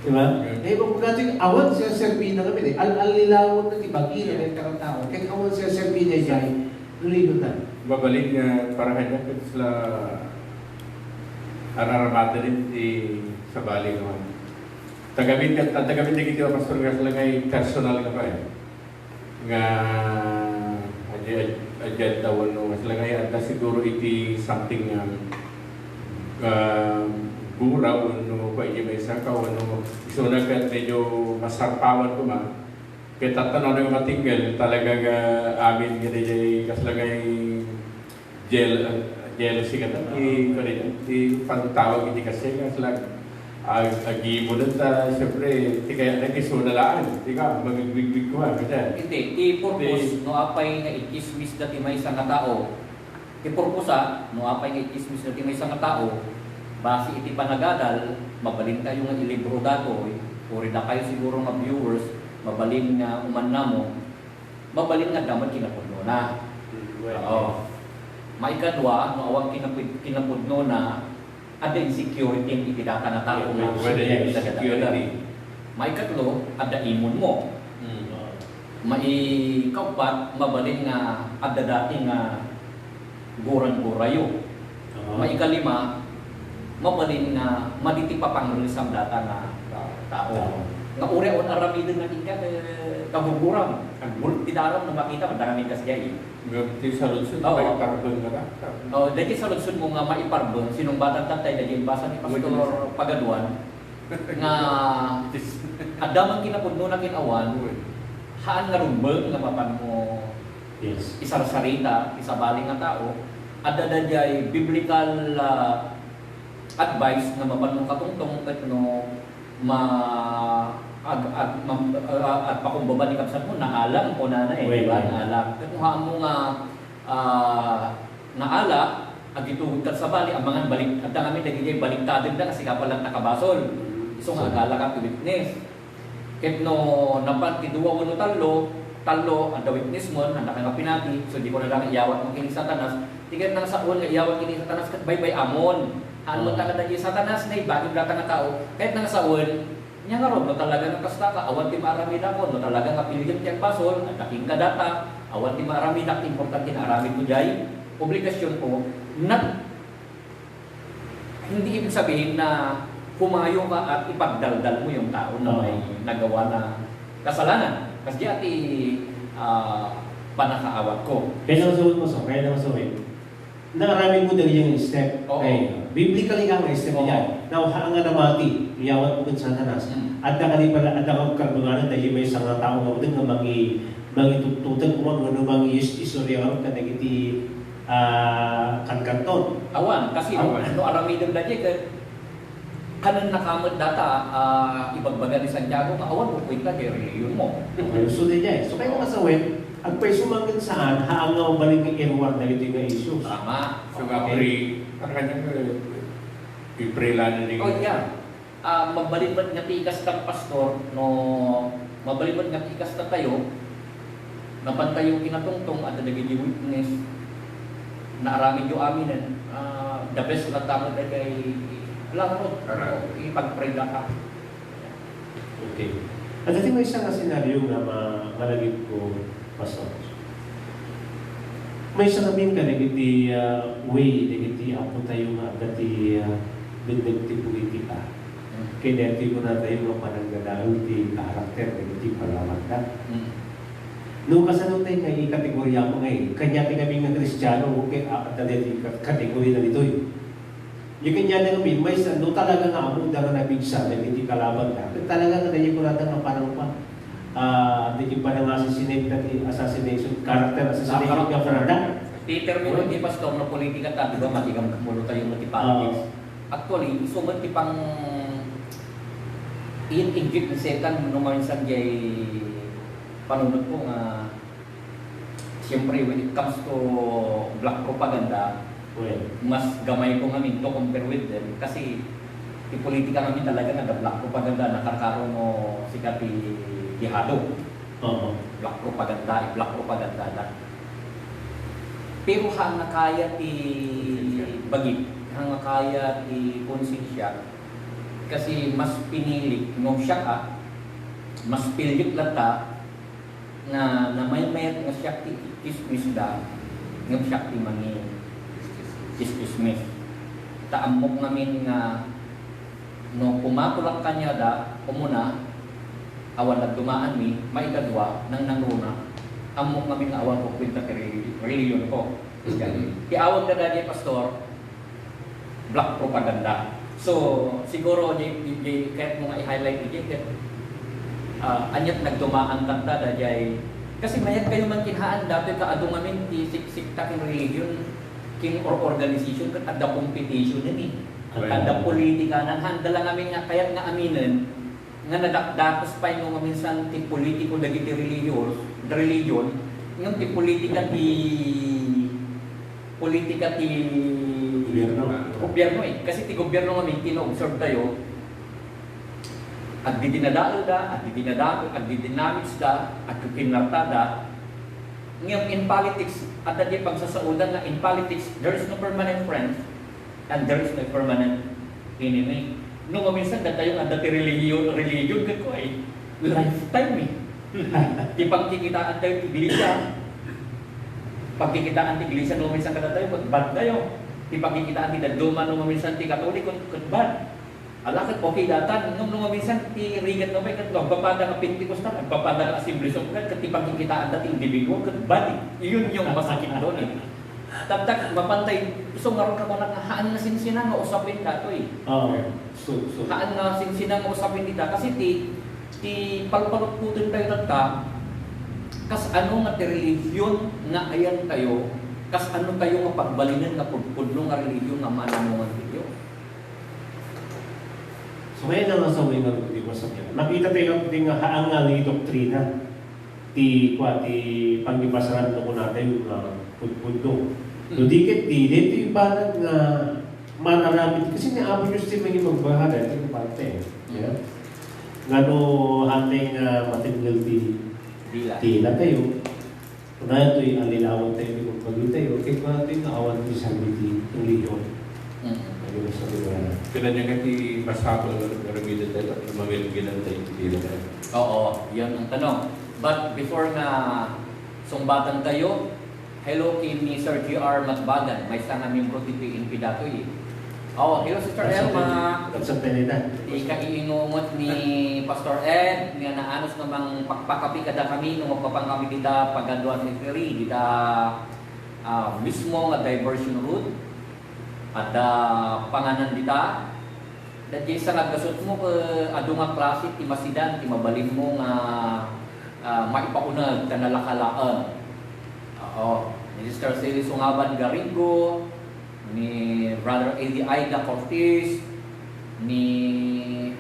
Diba? Eh, kung natin, awan siya serbi na kami, al-lilawon na ibagi na may karang-tao, kaya awan siya serbi na dyan, religion na. Babalik nga para kanya sila araramata din sa bali naman. Tagamit na kita pastor nga sila ngay personal ka pa nga adyan tawon no sila ngay anda siguro iti something gura no pa iya may saka no iso na kat medyo masarpawan ko ma kaya tatanaw na matinggal talaga amin nga kaslagay jealousy ka na ti pagtawag hindi kasi kaslag agi mo na siyempre ti kaya nagkisunalaan ti ka magagwigwig ko hindi ti purpose no apay nga ikismis na ti may isang tao ti purpose no apay nga ikismis na ti may isang tao base iti panagadal mabalin kayo nga ilibro dato uri na kayo siguro nga viewers mabalin nga uman namo mabalin nga damat kinapudno na maikadwa no awang kinapudno na ada insecurity yung ipidaka na tao na security. Maikatlo ada imun mo maikapat mabalin nga ada dati nga gurang-gurayo maikalima mabalin nga maditipapangrilisang data nga tao nga uri on aramidin na tingka kabuburam ang tidaram na makita madami kasjay Ti saludsud may parbon ka dati saludsud mo nga maiparbon sinong batang tatay dati basa ni Pastor Pagaduan nga adamang kinapudno na kinawan haan nga rumbeng nga papan mo isarsarita isabali nga tao ada dayay biblical advice nga mapan mo katungtong ket no at pakumbaba ni kapsat mo naalang ko na diba naalang ket mo mo nga naala agituod kat sa bali ang mga balik at kami dagiti baliktadin na kasi kapalang nakabasol iso nga agala ka witness ket no napan ti duwa uno tallo ang witness mo handa ka nga pinati so di ko na lang iyawat mo kini Satanas tigan nang saon nga iyawat kini Satanas ket baybay amon mo ta kada Satanas nay bagay data nga tao kahit nang saon nya nga ron no talaga nga kasta ka awan ti maaramid ako no talaga nga piligim ti pasol at daking kadata awan ti maaramid ak importante na aramid mo jay obligasyon ko na hindi ibig sabihin na humayo ka at ipagdaldal mo yung tao na may nagawa na kasalanan kasi ati panakaawat ko kaya naman sawin mo so kaya naman sawin naaramin mo dali yung step. Oo. Biblically nga nga step Oo. niya. Now, haanga na mati, iyawat mo kung Satanas. At nakali pala, at nakagkarbanganan dahil may isang tao nga din nga mangitututan mo ano bang istorya ka nagiti kanton. Awan, kasi Awan. ano aramidon na dyan, kanan nakamot data, ibagbaga ni Santiago, awan mo kwenta kay reliyon mo. So din niya. So kaya nga sa web, ang pweso mangin saan, haanga balik ng erwar na ito yung issues. Tama. So nga para kanya iprela na rin. Oh, yeah. Magbalibat nga tikas kang pastor, no, magbalibat nga tikas na tayo, napantay yung kinatungtong at naging witness, na aramid yung aminan, the best na tama na kay alam mo, ipag-pray lang ka. Okay. At dati may isang senaryo na malagip ko, Pastor. May isang namin ka nagiti way, nagiti apo tayo nga dati bindagti politika. Kaya dati ko na tayo nga pananggadaan ti karakter, nagiti palamat ka. Nung kasano tayo nga i-kategorya mo ngayon, kanya kami nga Kristiyano, okay, at dati kategorya na dito yung kanya na kami, may no talaga nga amo na nabigsa na hindi kalaban ka. Talaga nga nangyay ko natin ang parang pa. Hindi pa nang assassination, character assassination ka Fernanda. Peter mo di pastor na politika ta, di ba matigam kamulo tayo ng politics. Actually, sumat ti pang in-inject ni Satan no minsan jay panunod ko nga siyempre when it comes to black propaganda, Well, mas gamay ko ngamin to compare with them kasi yung politika ngamin talaga na black propaganda nakakaroon mo sikat ihado. Black propaganda na. Pero hang nakaya ti bagit, hang nakaya ti konsensya kasi mas pinili nung siya ka, mas pilit lata na may nga siya ti kismis da, ng siya ti mangin dismiss. Taamok namin nga no pumatulak kanya da umuna awan nagdumaan mi maikadwa nang nangruna amok namin nga awan ko kwenta kay reliyon ko. Iawag na dali pastor black propaganda. So siguro kahit mo nga i-highlight ni anyat nagdumaan kanta da jay kasi mayat kayo man kinhaan dati kaadong namin ti siksik-tak yung reliyon king or organization kat ada competition ni ada politika nan handala ngamin nga kaya nga aminen nga nadakdakos pa yung minsan ti politiko dagiti religion ng ti politika ti gobyerno kasi ti gobyerno ngamin kino-observe tayo at di dinadalo da at di dinamics da at kinartada ngayon in politics at the pagsasaudan na in politics there is no permanent friend and there is no permanent enemy. No minsan tayo nga dati religion ko ay lifetime Di pagkikitaan tayo iglesia. Pagkikitaan ti iglesia no minsan kada tayo bad tayo. Di pagkikitaan ti daduma no minsan ti Katoliko bad. Alakit okay datan nung minsan ti rigat no ket papada ka Pentecostal papada ka Assemblies of God ket pagkikitaan dati individual ket bad. Iyon yung masakit doon Taptak mapantay so ngaron ka mo haan na sinsina nga usapin datoy. So haan na sinsina nga usapin dita kasi ti palpalutputin tayo tatka kas ano nga ti religion nga ayan tayo kas ano tayo nga pagbalinan nga pudpudno nga religion nga manamungan tayo. So ngayon lang sa way nga di ko sabihin. Makita tayo ng haang nga ni doktrina ti panggibasaran ko natin yung pudpudno. So dikit dito yung banat nga manarapit kasi ni Apo Diyos din may magbahada ito yung parte. Nga no hantay nga matinggal dila tayo. Kung na ito yung alilawan tayo ni magpagin tayo, kaya kung natin naawan ko sa hindi yung legion. Kaya niya nga ti masapal na ramida tayo at lumamil ginantay dila tayo. Oo, yan ang tanong. But before nga sumbatan tayo, hello kay ni Sir G.R. Matbagan, may isang miyembro ti PNP dato Oh, hello Sister Elma. Ika-iingungot ni Pastor Ed, nga naanos namang pakpakapi kada kami nung magpapangkami kita pagaduan ni Terry, kita mismo nga diversion route at panganan dita. Dati sa nagkasot mo adu nga klase ti masidan ti mabalin mo nga maipaunag ta nalakalaan. Oo, ni Sister Celie Sungaban Garrigo, ni Brother Eddie Aida Cortez, ni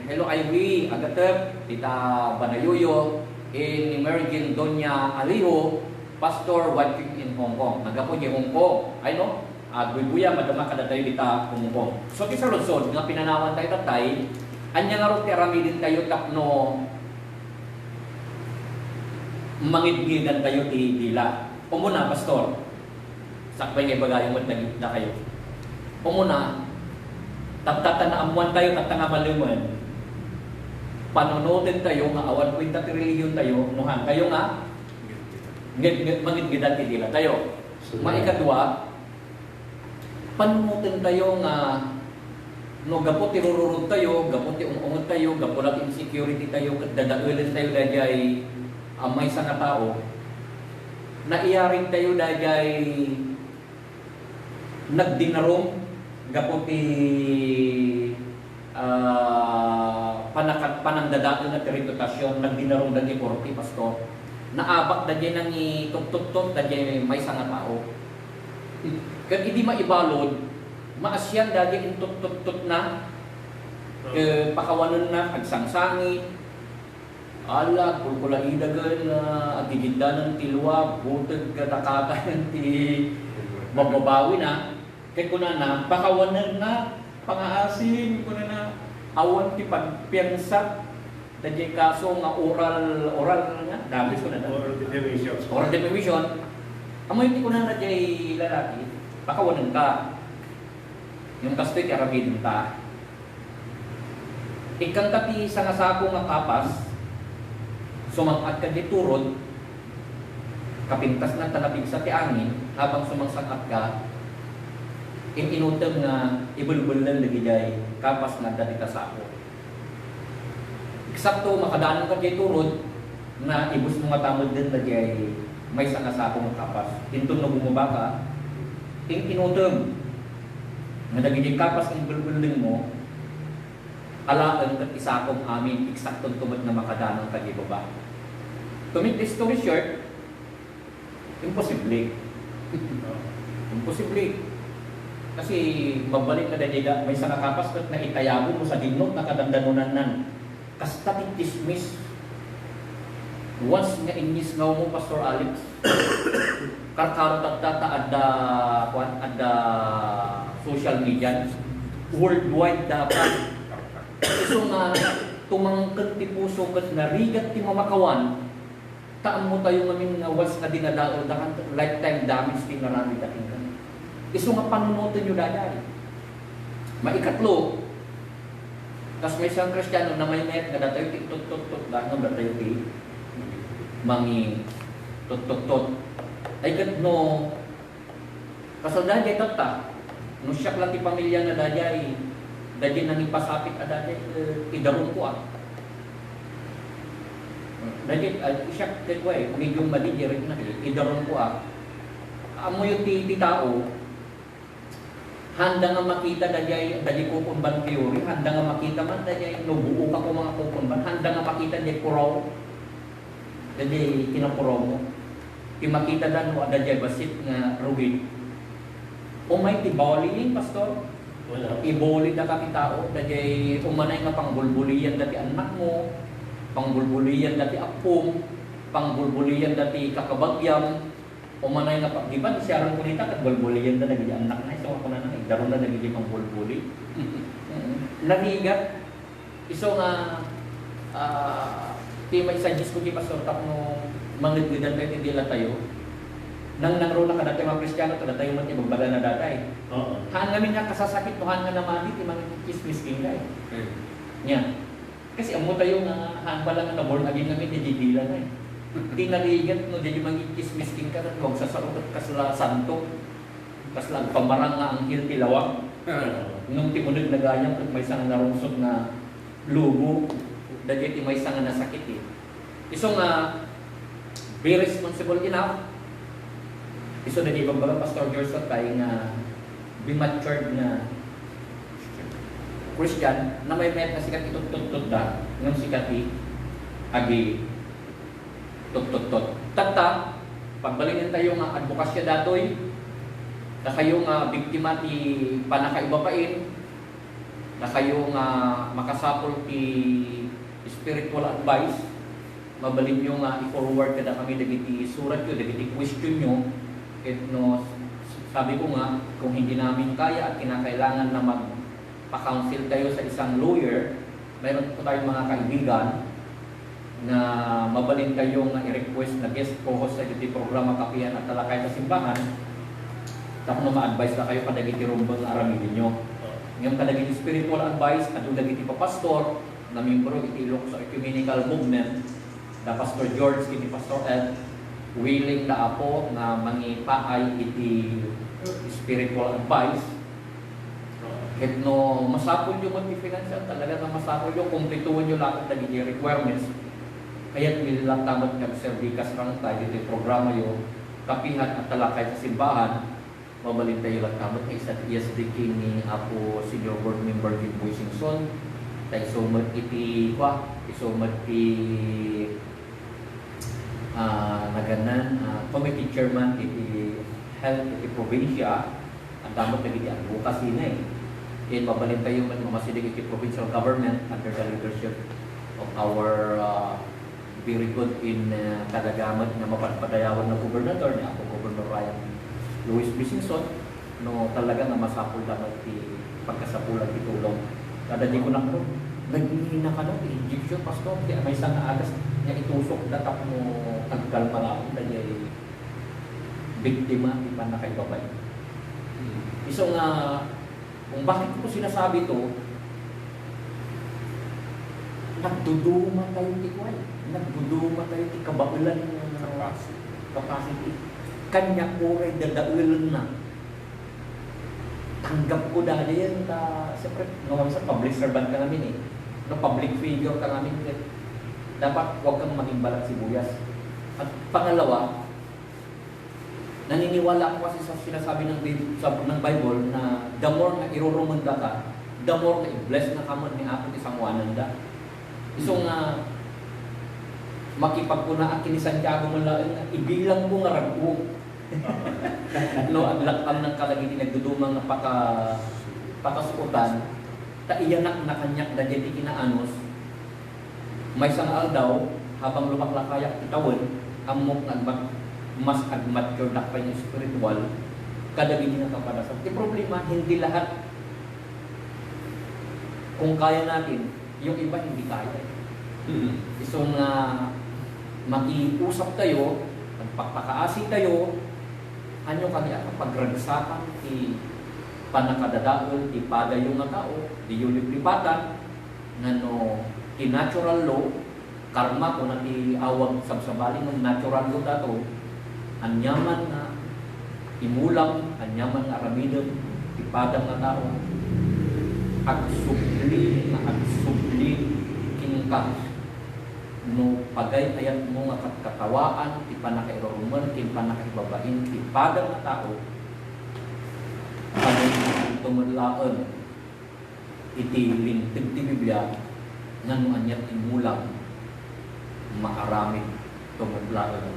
Hello Ivy Agatep, Tita Banayuyo, ni Mary Jane Donya Aliho, Pastor working in Hong Kong. Nagapo di Hong Kong. Ay no? Guy-guya madama kada tayo dita Hong Kong. So ti sa lungsod nga pinanawan tayo tatay, anya nga ro ti aramidin tayo tapno mangidgigan tayo ti dila. Umuna pastor. Sakbay ngay bagayong magdagita kayo. Umuna taptata na amuan tayo tatanga maluman. Panonoodin tayo nga awan kwenta ti relihiyon tayo nuhan kayo nga mangidgidan ti dila tayo. Maikadua, panunutin tayo nga no gapo ti rururod tayo, gapo ti umungot tayo, gapo lang insecurity tayo, dadaulan tayo dayay may sa nga tao, naiyaring tayo dayay nagdinarong gapo ti panangdadaan na reputasyon, nagdinarong dagay porti pastor, naabak dayay nang itututut dayay may sa nga tao. Kaya hindi maibalod, maasyan dagi yung tut-tut-tut na, pakawanan na, agsangsangit, ala, kulkulaidagan na, agigindanan tilwa, butag ka nakakayan ti mababawi na, kaya kuna na, pakawanan na, pangaasin, kuna na, awan ti pagpiyansa, dahil kaso nga oral nga, dami ko na na. Oral defamation. Amoy hindi ko na dahil lalaki, pakawanan ka. Yung kastoy ti arabidin ta. Ikang kati sa nasako nga kapas, sumangkat ka di turod, kapintas na tanabig sa ti angin, habang sumangsakat ka, inutang nga ibulbulan lagi jay kapas na dati kasako. Eksakto makadaan ka di turod, na ibus mo nga tamod din na jay may sangasako nga kapas. Intun na bumaba ka, inutang nga nagiging kapas ng bulbulan mo, alaan at isakong amin eksaktong tumad na makadanang kagibaba. To make this story short, imposible. Imposible. Kasi magbalik na dahil may sa nakapas at naitayabo mo sa dinot na kadandanunan nan. Kasta tismis. Once nga inis nga mo, Pastor Alex, karkaro tagtata ada social media, worldwide dapat. So nga, tumangkat ti puso kat narigat ti mamakawan, taan mo tayo ngamin nga was na dinadaol dakan lifetime damage ti narami dating ka. Iso nga panunutin nyo daday. Maikatlo, kas may isang Kristiyano na may net nga datayo ti tut-tut-tut lang nga datayo ti mangi tut-tut-tut. Ay kat no, kasal daday tata, no siyak lang ti pamilya na daday, daday nang ipasapit a daday, idarong ko ah. Daday, siyak kitway, medium madidirik na, idarong ko ah. Amo yung ti tao, handa nga makita daday kukunban theory, handa nga makita man daday nubuo ka ko mga kukunban, handa nga makita daday kuraw, daday kinapuraw mo. Makita dan mo daday basit nga ruhid. O may tibawliin, Pastor? Wala. Ibuli na kami tao, daday umanay nga pangbulbuliyan dati anak mo, pangbulbuliyan dati apong, pangbulbuliyan dati kakabagyam, umanay nga di ba siya ron kunita kat bulbuliyan na naging anak na iso ako na nang daron na naging pangbulbuli. Nagigat iso nga ti may suggest ko ti Pastor tapno mangidgidan tayo hindi lang tayo. Nang ro na kada tayo mga Kristiyano kada tayo man ibagbala na datay. Oo. Haan ngamin nga kasasakit no haan nga namati ti mga kismis kingay. Nya. Kasi amo tayo nga haan pala nga born again ngamin di dila na eh. Di naligat no di magkikismis king ka wag sasarot kasla santo. Kasla pamarang nga ang hilti lawak. Nung timunod na gayang at may sang narungsod na lugo dagiti may sang nasakit eh. Iso nga be responsible enough. Iso na di ba Pastor George tayo nga bimatured na Christian na may met na sikat itut-tut da ng sikati agi tut-tut-tut. Tata, pagbalingin tayo nga advokasya datoy na kayo nga biktima ti panakaibapain, na kayo nga makasapol ti spiritual advice, mabalin nyo nga i-forward kada kami dagiti surat nyo, dagiti question nyo, no, sabi ko nga, kung hindi namin kaya at kinakailangan na magpa-counsel tayo sa isang lawyer, mayroon po tayong mga kaibigan na mabalin kayong i-request na guest co-host sa diti programa Kapihan at Talakay sa Simbahan, tapos na ma-advise na kayo kadagiti rumbang aramidin nyo. Ngayon kadagiti spiritual advice, at dagiti papastor, na membro iti Ilocos Ecumenical Movement, na Pastor George, iti Pastor Ed, willing na ako na mangipaay iti spiritual advice. Kahit no masapol yung mag-financial, talaga na masapol yung kumpletuhan yung lahat ng requirements. Kaya nilang tamat kag-servikas lang tayo iti programa yung Kapihan at Talakay sa Simbahan. Mabalin tayo lang tamat kay sa ESD King ni Apo Senior Board Member Jim Boy Singson. Tayo sumat iti isumat iti naganan committee chairman iti health iti probinsya ang tamat na iti advocacy na eh. Mabalin tayo man mamasidig iti provincial government under the leadership of our very good in kadagamat na mapagpadayawan na gobernador ni Apo Governor Ryan Luis Bisingson, no talaga na masapul lang iti pagkasapulan ti tulong. Kada di ko na ko, naghihina ka na, injection, pastor, kaya may isang agas niya itusok, datap mo agkalma lang, dahil biktima, di pa na kay babay. Iso nga, kung bakit ko sinasabi to, nagduduma tayo ti kway, nagduduma tayo ti kabaulan capacity. Kanya ko ay dadaulan na. Tanggap ko dahil yan, siyempre, sa public servant ka namin eh. No, public figure ka namin eh. Dapat huwag kang maging balat sibuyas. At pangalawa, naniniwala ko kasi sa sinasabi ng Bible na the more na irurumanda ka, the more na i-bless na kamon ni Apo isang wananda. Iso nga, makipagpuna akin ni Santiago Malain, ibilang mo nga rago. No, ang lakam ng kalagiti nagdudumang na pakasukutan, taiyanak na kanyak na dyan ikinaanos, may isang aldaw, habang lumaklakayak itawon, amok mas agmature na pa yung spiritual, kadagiti na kapadasal. Yung problema, hindi lahat, kung kaya natin, yung iba hindi kaya. So nga, makiusap tayo, magpapakaasi tayo, anyo kami at pagragsakan ti panakadadaol ti padayo nga tao, di yung liplipatan nga no ti natural law, karma ko na ti awag sabsabali ng natural law dato, anyaman na imulang, anyaman na aramidon ti padang nga tao, agsubli kinka no pagay ayat mo nga katkatawaan ti panakairuruman kin panakaibabain ti padang na tao panay tumulaon iti lintib ti Biblia nga no anyat imulang maaramid tumulaon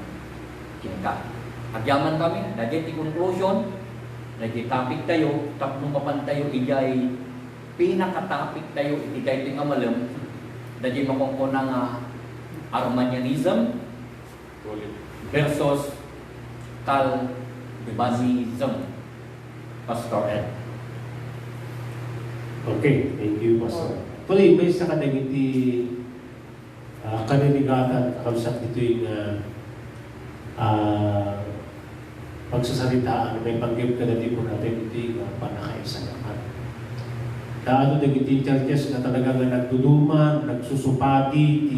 kinka. Agyaman kami dagiti ti conclusion dagiti topic tayo tapno mapantayo ijay pinakatopic tayo iti daytoy nga malem dagiti makongkona nga Arminianism versus Calvinism. Pastor Ed. Okay, thank you, Pastor. Tuloy, may sa kadagiti kananigatan kausap ito yung pagsasalitaan, may panggip ka na di po natin ito yung panakaisalaman. Ano dagiti churches na talaga nga nagduduman, nagsusupati,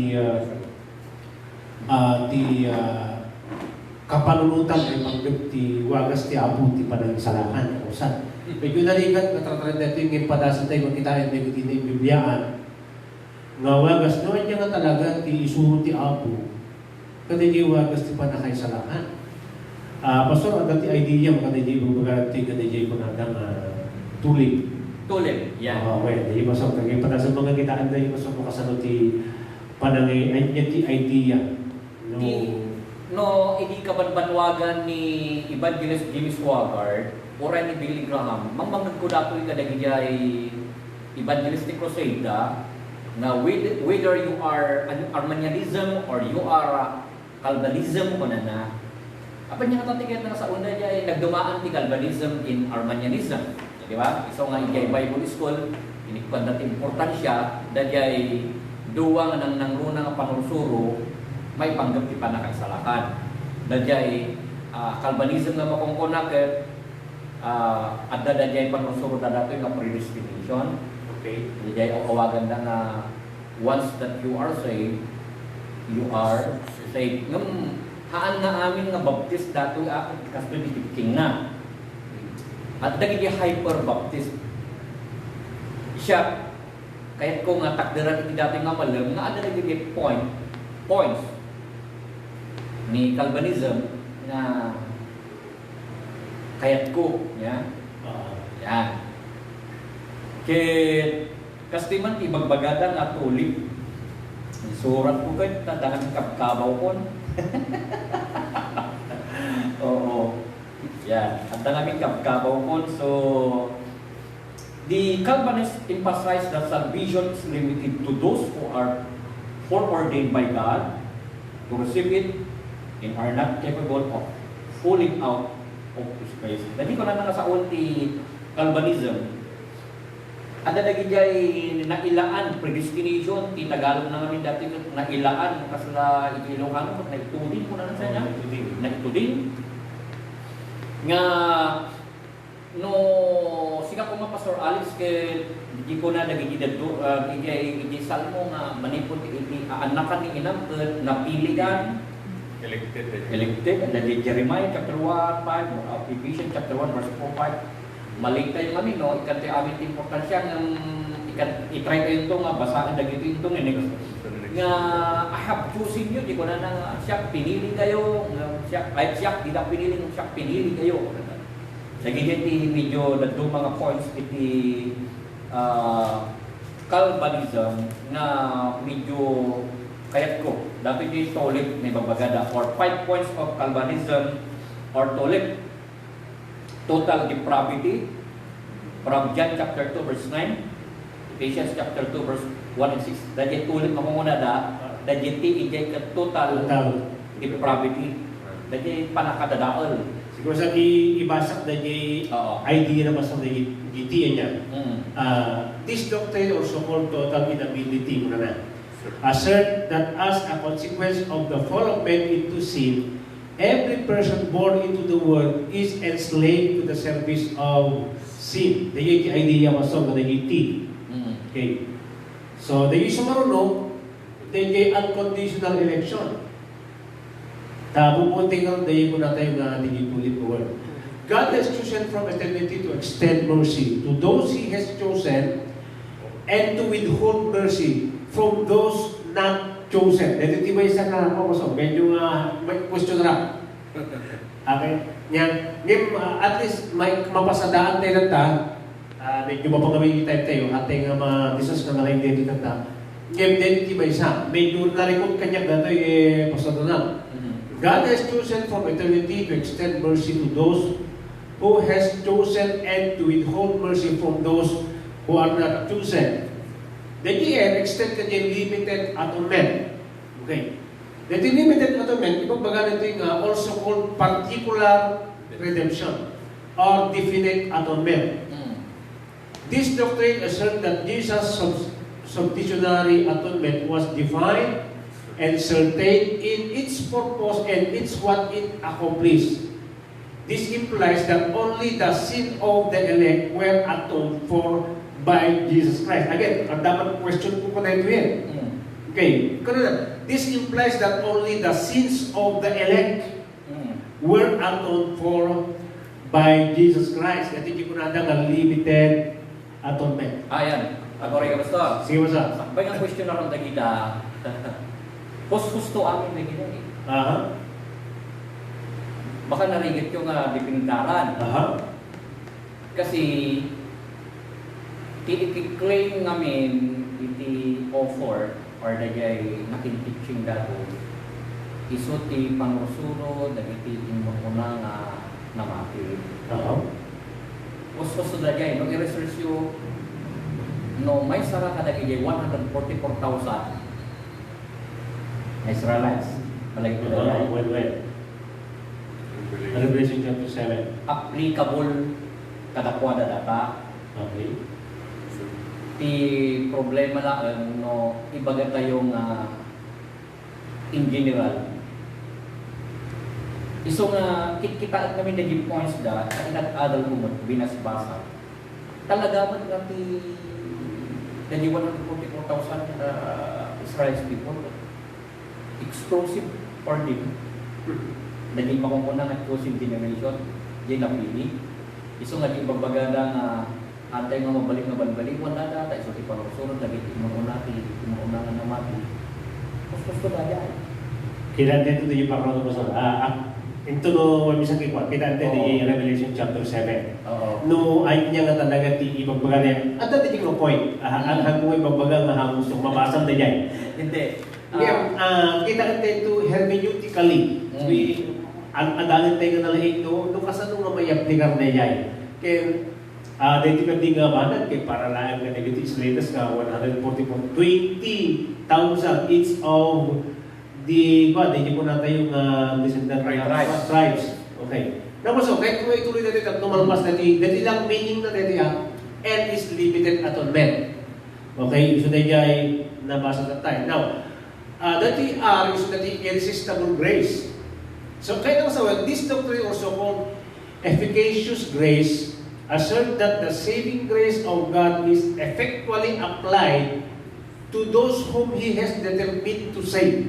kapanunutan ay panggap ti wagas ti apo ti panangisalakan. Usan. Medyo naligat na tratrend na ito yung ipadasan tayo magkitain na yung Bibliaan. Nga wagas naman niya nga talaga ti isuro ti apo. Kadili wagas ti panakaisalakan. Pastor, ang dati idea mo kada di mo magaranti kada di mo nadang tulip. Tulip. Yan. Okay, di pasok kagay pa sa mga kitaan dahil pasok mo kasano ti panangay ay ti idea. No. No, hindi ka banbanwagan ni Evangelist Jimmy Swaggart o ni Billy Graham. Mamangag ko dato yung kadagijay evangelistic crusade na whether you are Arminianism or you are Calvinism o na. Apa niya katatiket na sa una niya nagdumaan ti Calvinism in Arminianism. Di ba? Iso nga ijay Bible School, inikpan natin importansya, dahil duwang ng nangruna nga panursuro, may panggap ti panakaisalakan. Dahil Calvinism nga makongkonaket, adda dahil panursuro na dato yung predestination. Okay? Dahil awagan na nga, once that you are saved, you are saved. Haan nga amin nga baptist dato kasto ni king na. At dagiti hyper-baptist. Siya, kahit ko nga takdiran iti dati nga malam, nga ano nagiging points ni Calvinism na kahit ko, yan. Yan. Kaya, kastiman ibagbagadang at ulip. Surat ko kayo, tadahan kapkabaw ko. Oo. Yan. At namin kapkabaw ko. So, the Calvinists emphasize that salvation is limited to those who are foreordained by God to receive it and are not capable of pulling out of His grace. Dati ko na sa unti Calvinism. Ada lagi jay nailaan predestination ti Tagalog na namin dati nailaan kasi na Ilocano na itudin ko na sa niya na itudin nga no sika ko nga Pastor Alex ke di ko na nagigidad do igi salmo nga manipon iti anakan ni inam napiligan elected and then Jeremiah chapter 1 5 Ephesians chapter 1 verse 4 5 Malingkay kami, no? Ikante amin importansya ng i-try kayo ito nga, basaan na gito ito nga, I have chosen you, di ko na siya, pinili kayo, siya, di na pinili, siya, pinili kayo. Lagi dito, medyo nandun mga points, iti Calvinism na medyo kayat ko. Dapat yung tolip, may babagada, or 5 points of Calvinism or tolip. Total depravity from John chapter 2 verse 9, Ephesians chapter 2 verse 1 and 6. Dahil tulit mamuna dahil ijay ka total depravity. Dahil panakadadaol. Siguro sa ibasak dahil idea na masang dahil gitian niya. This doctrine also called total inability mo na assert that as a consequence of the fall of man into sin, every person born into the world is enslaved to the service of sin. Dahil yung idea masong na naging Okay. So, dahil yung sumarunong, dahil yung unconditional election. Pupunting lang dahil ko na tayo na nagitulit ko world. God has chosen from eternity to extend mercy to those He has chosen and to withhold mercy from those not chosen. Dito di ba isa na ako so medyo may question na. Okay? Yan. At least may mapasadaan tayo ta. Medyo mapangawin tayo ating ma-discuss na malaking dito ta. Ngayon din di ba isa. Medyo narikot kanya dato pasado na. God has chosen from eternity to extend mercy to those who has chosen and to withhold mercy from those who are not chosen. The extend kanya limited atonement. Okay. The limited atonement, ibagbaga nito yung also called particular redemption or definite atonement. This doctrine asserts that Jesus' substitutionary atonement was divine and certain in its purpose and its what it accomplished. This implies that only the sin of the elect were atoned for by Jesus Christ. Again, ang dapat question ko na ito yan. Okay, this implies that only the sins of the elect were atoned for by Jesus Christ. Ito yung kunadang unlimited atonement. Ayan, ako rin ka basta. Sige mo sa? Sakbay nga question na ron tagida. Husto amin na gina eh. Baka narigit yung dipindaran. Aha. Kasi i-claim namin iti offer or dagay nakin-teaching dato iso ti pangursuro dagiti imuna nga namati. Aha. Uso dagay no i-research yo no may sara ka dagay 144,000 Israelites. Balay ko dagay. Well. Revelation chapter 7. Applicable kadakwada data. Okay. Ti problema na no ibaga tayong in general. Iso nga kitaan kami naging points da sa inag-adal ko mo binasbasa. Talaga man nga ti naging 144,000 Israeli people exclusive for them. Naging makumunang exclusive generation di napili. Iso nga di bagbagada nga antay nga mabalik nga balbalik wala data iso ti pangusunod lagi ti mauna nga namati. Gusto na yan. Kita dito yung parang sa ito no bisa kikwa kita dito yung Revelation chapter 7. Oo. No ay niya nga talaga ti ibagbaga niya. At dati ko point. Ang hangong ibagbaga nga hangong gusto mabasang na diyan. Hindi. Kita dito hermeneutically. Adalan tayo nga nalaig no kasano nga may aplikar na yan. Kaya dito ka di nga banat kay para lang nga negative Israelites nga 144 20,000 each of di po natin yung descendant tribes. Okay. Tapos kahit kung ituloy natin at numalpas natin, dati lang meaning na natin and is limited atonement. Okay, so dahil ay nabasa na tayo. Now, dati is dati irresistible grace. So kaya sa this doctrine or so-called efficacious grace assert that the saving grace of God is effectually applied to those whom He has determined to save.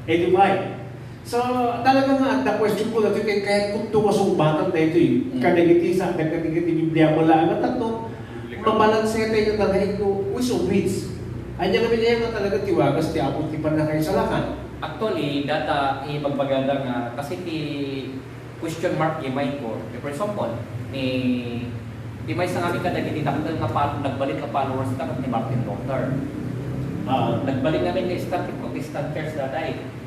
85. So, talaga nga, the question ko natin, kahit kung tuwasong na ito kadagiti sa kadagiti Biblia mo lang, at ito, mabalanse tayo ng talagang which of which. Anya kami niya nga talaga tiwagas, ti apot, ti panakay sa lakan. Actually, data ibagbaganda nga, kasi ti question mark imay ko, for example, di may sa kami kadagiti nagbalik ka followers na ni Martin Luther. Nagbalik namin kay Protestant Church dati.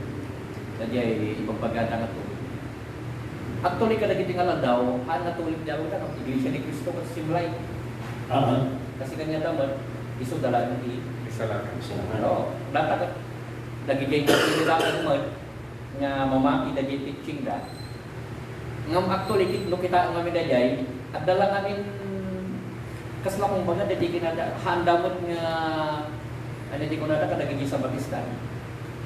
Jadi ibagbaganda nga to. Actually kadagiti nga lang daw, natulik daw na ang Iglesia ni Cristo kasi simlay. Kasi kanya daw iso dala ni Kasalanan. Ano, data dagiti kinilala mo nga mamaki dagiti teaching da. Ngam actually no kita ngamin dayay, at dala namin kasla kung baga dati kinada handamot nga ano di ko nada kadagiti sa Batista.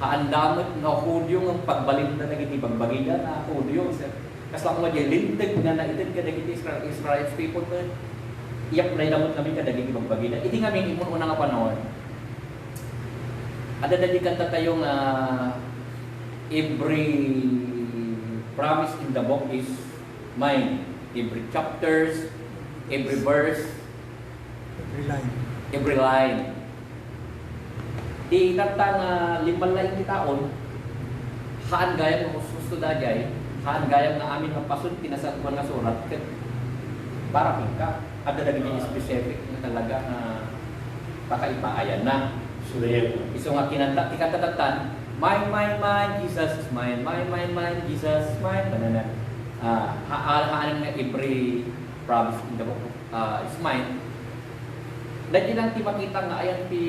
Haandamot nga Hudyo ng pagbalin na nagiti bagbagida na Hudyo. Kasla ko nga lintig nga na itin kadagiti Israel people na iyak na inamot namin kadagiti bagbagida. Iti nga may imon una nga panahon. Ada dadi kanta tayo nga every promise in the book is mine. Every chapters, every verse, every line. Di kanta nga 5 laing ti taon, haan gayam nga gusto dagay, haan gayam nga amin nga pasun tinasatuan nga surat, para ka, ada daging specific na talaga na pakaipaayan na. So, Iso nga kinanta, ti katatatan, mine, Jesus is mine, mine, Jesus is mine, banana. Haan nga every promise in the book is mine. Dahil lang ti makita nga ayan ti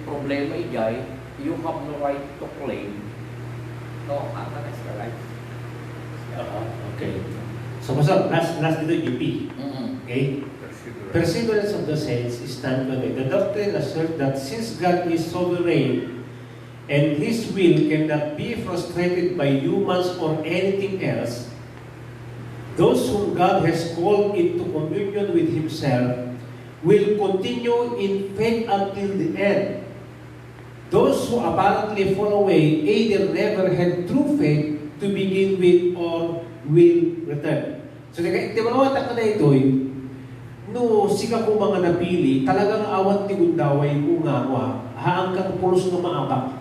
problema ijay, you have no right to claim. No, that's right. Okay. So, last dito, UP. Okay? Perseverance of the saints is stand on it. The doctrine asserts that since God is sovereign and His will cannot be frustrated by humans or anything else, those whom God has called into communion with Himself will continue in faith until the end. Those who apparently fall away either never had true faith to begin with or will return. So, di ba naman ka na ito no, sika ko mga napili, talagang awan ti gundaway ko nga haang kang pulos nga maabak,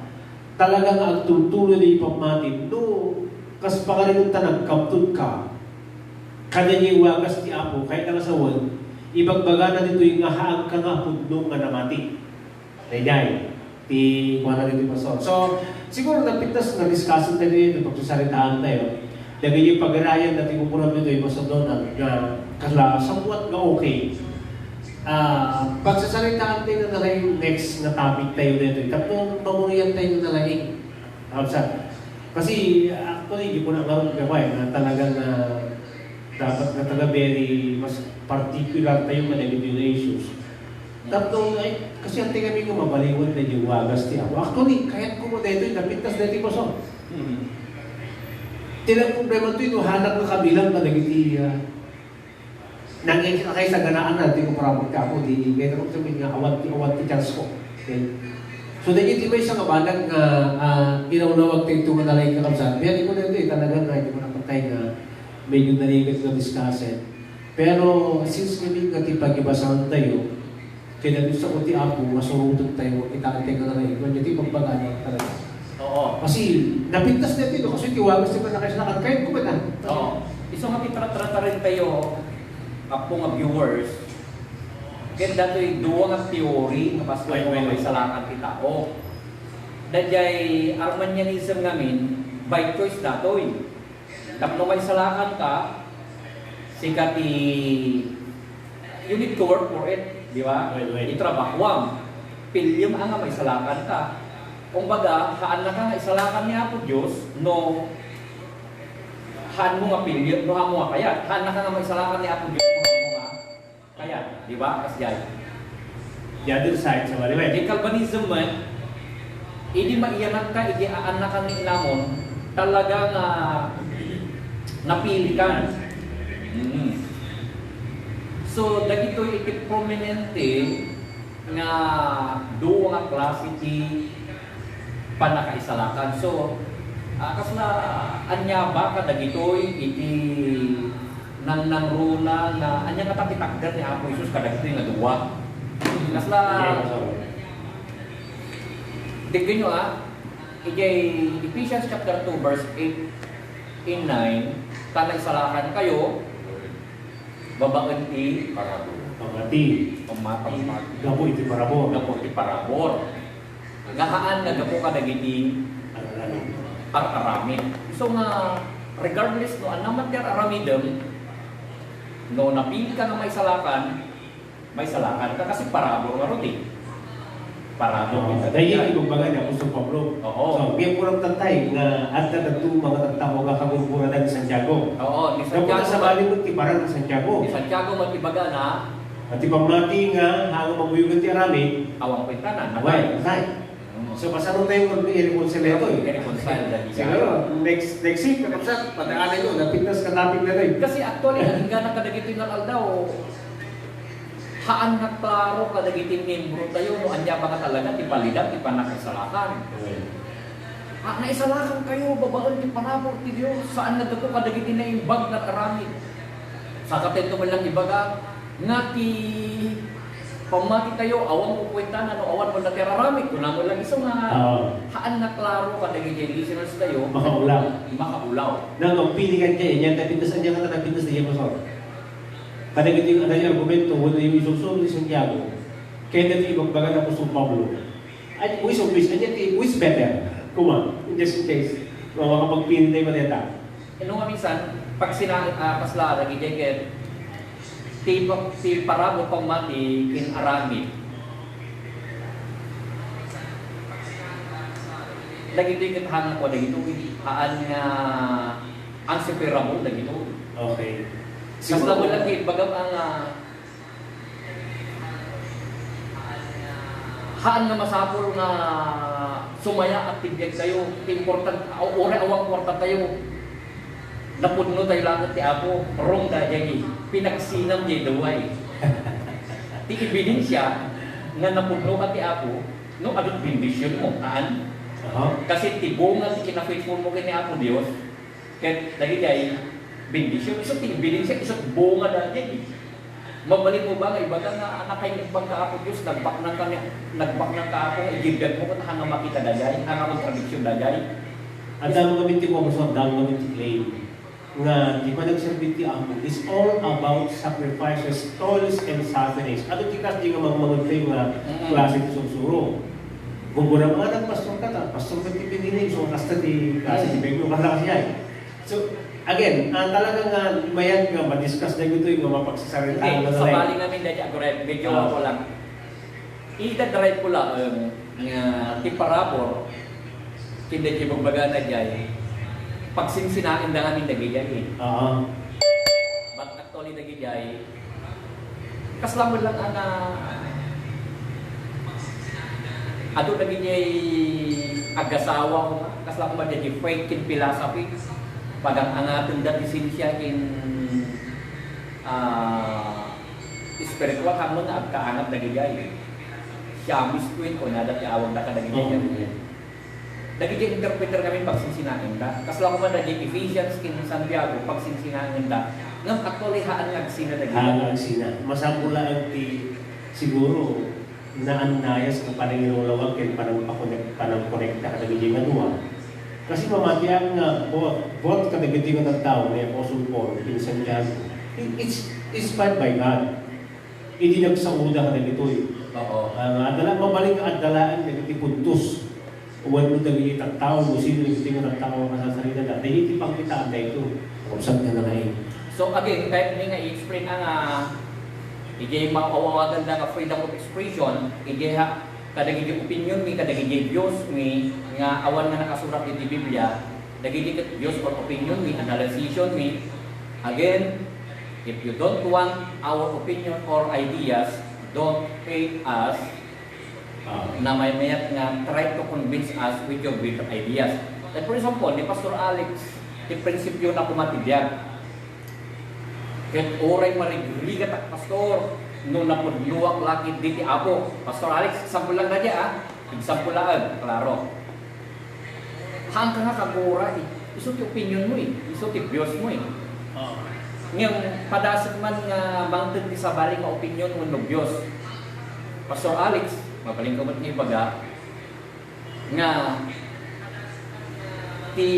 talagang agtutuloy na ipamatin, no, kas pakarinunta nagkaptod ka, kada niya iwagas ti Apo, kahit ang asawan, ibagbaga na dito yung haag ka nga pudno nga namati. Dayay, ti kuha na dito yung pastor. So, siguro napintas na discussion tayo yun, napagsasalitaan tayo. Lagi yung pag-arayan na tikukuram nito yung pastor Donald na kala, somewhat nga okay. Pagsasalitaan tayo na lang next na topic tayo dito. Tapos mamuriyan tayo na lang. Kasi actually, hindi ko na ngayon gawin na talagang dapat na talaga very mas particular tayo mga negative issues. Tapos, kasi ang tingin ko mabaliwan na yung wagas ti ako. Actually, kahit ko mo dito, napintas dito ko so. Tilang problema ito, yung hanap ng kabilang na nagiti nangyayari na kayo sa ganaan na, hindi ko parabot ka ako, di kaya ko sabihin nga, awat ti chance ko. Okay? So, dahil di ba isang kabanag na inaunawag tayo ito manalay ka kamsan. Kaya di ko na ito, talaga na, hindi ko napatay na medyo narigat na discussion. Pero, since kami pag-ibasahan tayo, kaya dito sa kuti Apo, masurutod tayo, kita-kita ka na rin. Kung hindi pagbaga na talaga. Oo. Kasi, napintas na ito, kasi tiwagas naman na kayo sa kahit ko ba na? Oo. Iso nga pitrata rin tayo, ako nga viewers, kaya dato yung duwa nga theory, nga pasko yung may salakan kita. O, dadyay Armanianism namin, by choice dato eh. Tapos may salakan ka, sikat you need to work for it, di ba? Itrabakwam. Pilyum ang may salakan ka. Kung baga, haan na ka nga isalakan niya po Diyos, no, haan mo nga pilyum, no haan mo nga kaya. Haan na ka nga may salakan niya po Diyos, no haan mo nga kaya. Di ba? Kasi yan. The other side sa Mariwet. Di Calvinism man, hindi maiyanan ka, hindi aanak ka ni inamon, talagang napili ka. So, dagito ikit prominente nga duwa nga klase ti panakaisalakan. So, kasla anya ba ka dagitoy iti nang runa na anya nga takitakder ni Apo Isus kadagito nga duwa. Kasla digin nyo ijay Ephesians chapter 2 verse 8 in 9 tanay salakan kayo babaan ti parabor. Pamati. Gapo iti parabor. Gapo iti parabor. Gahaan na gapo ka dagiti aramin. So nga regardless no anaman der aramidem no napili ka nga may salakan ka kasi parabor nga roti. Parabor kita. Dahil ibang niya Apostol Pablo. Oo. So, kaya po lang tantay na at na mga tagtamo nga kagurgura ng Santiago. Oo, ni Santiago. Santiago. Sa bali mo, tiparang ng Santiago. Ni Santiago matibaga na At ipamati nga, hangang mamuyugan ti arami, awang kwentanan. away, matay. So, pasano tayo mag-i-reconcile ito eh. I-reconcile dali. Siguro, next week, kapag padaanan nyo, napintas ka topic na rin. Kasi actually, ang hingga ng kadagito yung aldaw, haan na klaro kadagito yung membro tayo, no, anya ba ka talaga, tipalidap, tipanakasalakan. Naisalakan kayo, babaan, tipanapor, ti Diyos, saan na dito kadagito na yung bag na aramid. Sa katento man lang ibaga, nga ti pamati tayo, awang kukwenta na, no, awan mo na tiraramid, kung mo lang iso nga, haan na klaro kadagito yung listeners tayo, Makaulaw. Nang magpiligan kayo, yan, napintas niya ka na napintas niya mo sa kadagito yung argumento, wala yung isusunod ni Santiago, kaya dito yung magbaga na Apostol Pablo. At who is better? Kuma, just in case, makapagpili tayo maneta. Nga minsan, pag kasla, nagigigit, ti parabo pang mati in aramid. Dagito hanga ko dagito haan nga unseparable dagito. Okay. Kasi mo lang bagam ang haan nga masapol nga sumaya at tibiyag tayo, important ore awang kwarta tayo. Napudno tayo lang ti Apo, wrong da jagi. Pinagsinam jay daway. Ti ebidensya nga napudno ka ti Apo, no adot bendisyon mo taan. Kasi ti bunga ti kina-faithful mo kay ni Apo Dios. Ket dagiti bendisyon iso ti ebidensya iso bunga da jagi. Mabalik mo ba nga ibaga nga anak kay nagbang ka Apo Dios nagbak nang ka Apo igibdan mo kun hanga makita dagay, hanga kontradiksyon dagay. At ang mga binti ko, masod, ang mga binti claim nga di pa nagserbiti ako, is all about sacrifices, toils, and sufferings. Ano tikas di nga magmagantay nga klase ng susuro. Kung muna mga nagpastor ka ta, pastor ka ti pinilig, so kasta di klase di Benglo, kasta kasi yan. So, again, talagang mayan nga, ma-discuss na ito yung mapagsasarita. Okay, sa bali namin dahil ako rin, medyo ako lang. I-drive ko lang nga tiparapor, hindi siya magbaga na dyan. Pag sinsinain na namin nagigay. But actually nagigay, kaslamon lang ang ato nagigay agasawa ko, kaslamon ba nagigay fake in philosophy. Pag ang atin dati sinsya in spiritual hamon na agkaanap nagigay. Siya miskwin ko na dati awang na ka nagigay. Nagiging interpreter kami pag sinsinain ka. Kasla ko man naging Ephesians in Santiago pag sinsinain ka. Ngam actually haan nagsina nagiging. Haan nagsina. Masapula ang siguro na anayas kung parang inulawag kaya parang konekta ka nagiging anuwa. Kasi mamatiyan nga, both ka nagiging ng tao na Apostle Paul in Santiago. It's fine by God. Hindi nagsauda ka na ito eh. Oo. Mabalik ang adalaan nagiging puntos. Uwan mo dali itang tao mo, sino yung tingin ng tao ka sa sarili na, dahil ipang kita na ito. Kung saan ka na ngayon. So again, kahit hindi nga i-explain ang hindi makawawagan na freedom of expression, hindi ha, kadagiging opinion mi, kadagiging Diyos mi, nga awan nga nakasurat di Biblia, kadagiging Diyos or opinion mi, analysis mi. Again, if you don't want our opinion or ideas, don't pay us na may mayat nga try to convince us with your better ideas. Like for example, ni Pastor Alex, di prinsipyo na kumatibiyag. Kahit oray marigrigat at pastor, no napudluwak lagi diti apo. Pastor Alex, example lang na diya example lang, klaro. Hang ka nga kagura isot yung opinion mo isot yung Diyos mo Ngayon, padasag man nga mountain di sa bali nga opinion mo ng Diyos. Pastor Alex, mapaling kamot ni baga nga ti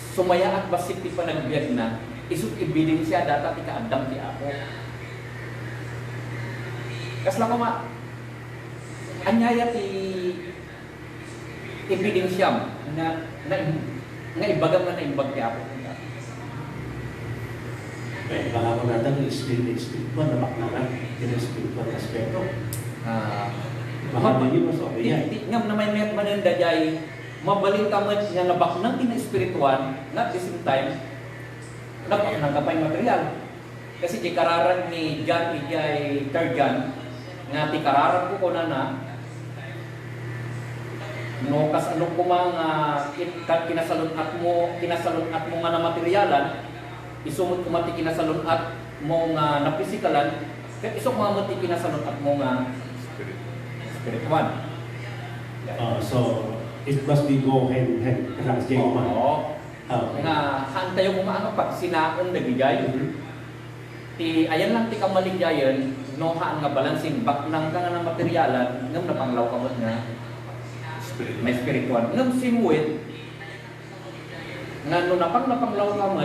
sumaya at basit ti panagbiag na isut ibiling siya data ti kaadam ti ako. Kasla ko ma anyaya ti ibiling siya na ibagam na imbag ti ako. Eh, baka ko natin yung spiritual na baknaran, yung spiritual na aspecto. Baka hindi mo so, ngam na may met mananda jay mabalin ka man nga nabaknang tina spiritual at the same time nabaknang ka pa yung material. Kasi di kararan ni John ijay Tarjan nga ti kararan ko na no kas ano ko mga kinasalunat mo nga na materialan isumot ko mati kinasalunat mo nga na pisikalan kaya isok mga mati kinasalunat mo nga spiritual. So, it must be go hand in hand. Karang siya man. Oo. Nga hantayo mo maano pag sinaon nagigay. Ti ayan lang ti kamaligyayan no haan nga balancing baknang ka nga ng materialan ngam napanglaw ka mo nga may spiritual. Ngam simuit nga no napanglaw ka mo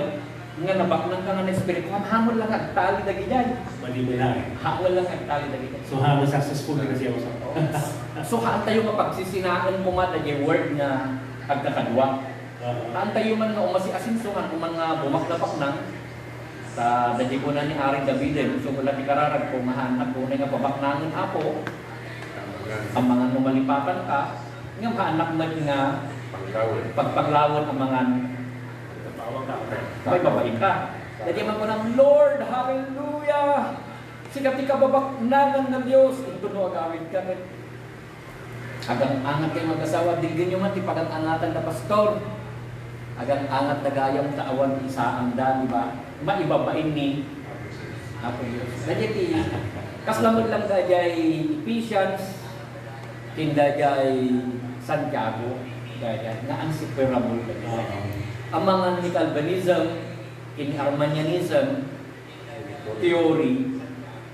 nga nabaknang ka nga ng spiritual hamon lang at tali dagigay. Mali mo lang. Hamon lang at tali dagigay. So, hamon successful na siya sa So haan tayo mapagsisinaan mo man yung word na pagkakadwa. Haan tayo man nga umasi-asinsuhan kung mga bumaklapak nang sa dadi ko na ni Aring David. So wala di kararag kung mahanap ko na nga babaknangan ako. Ang mga numalipakan ka, nga maanak man nga pagpaglawan ang mga may babain ka. Dadi man ko ng Lord, Hallelujah! Sikat di ka babaknangan ng Diyos. Ito no agawin ka. Agang angat kayo mag-asawa, digin nyo man, tipagang angatan na pastor. Agang angat na gayang taawan isa ang dami ba? Maibabain ni Apo Diyos. Dadi kaslamod lang dajay Ephesians, kindajay Santiago, dajay na unseparable. Ang mga ni Calvinism, in Arminianism, theory,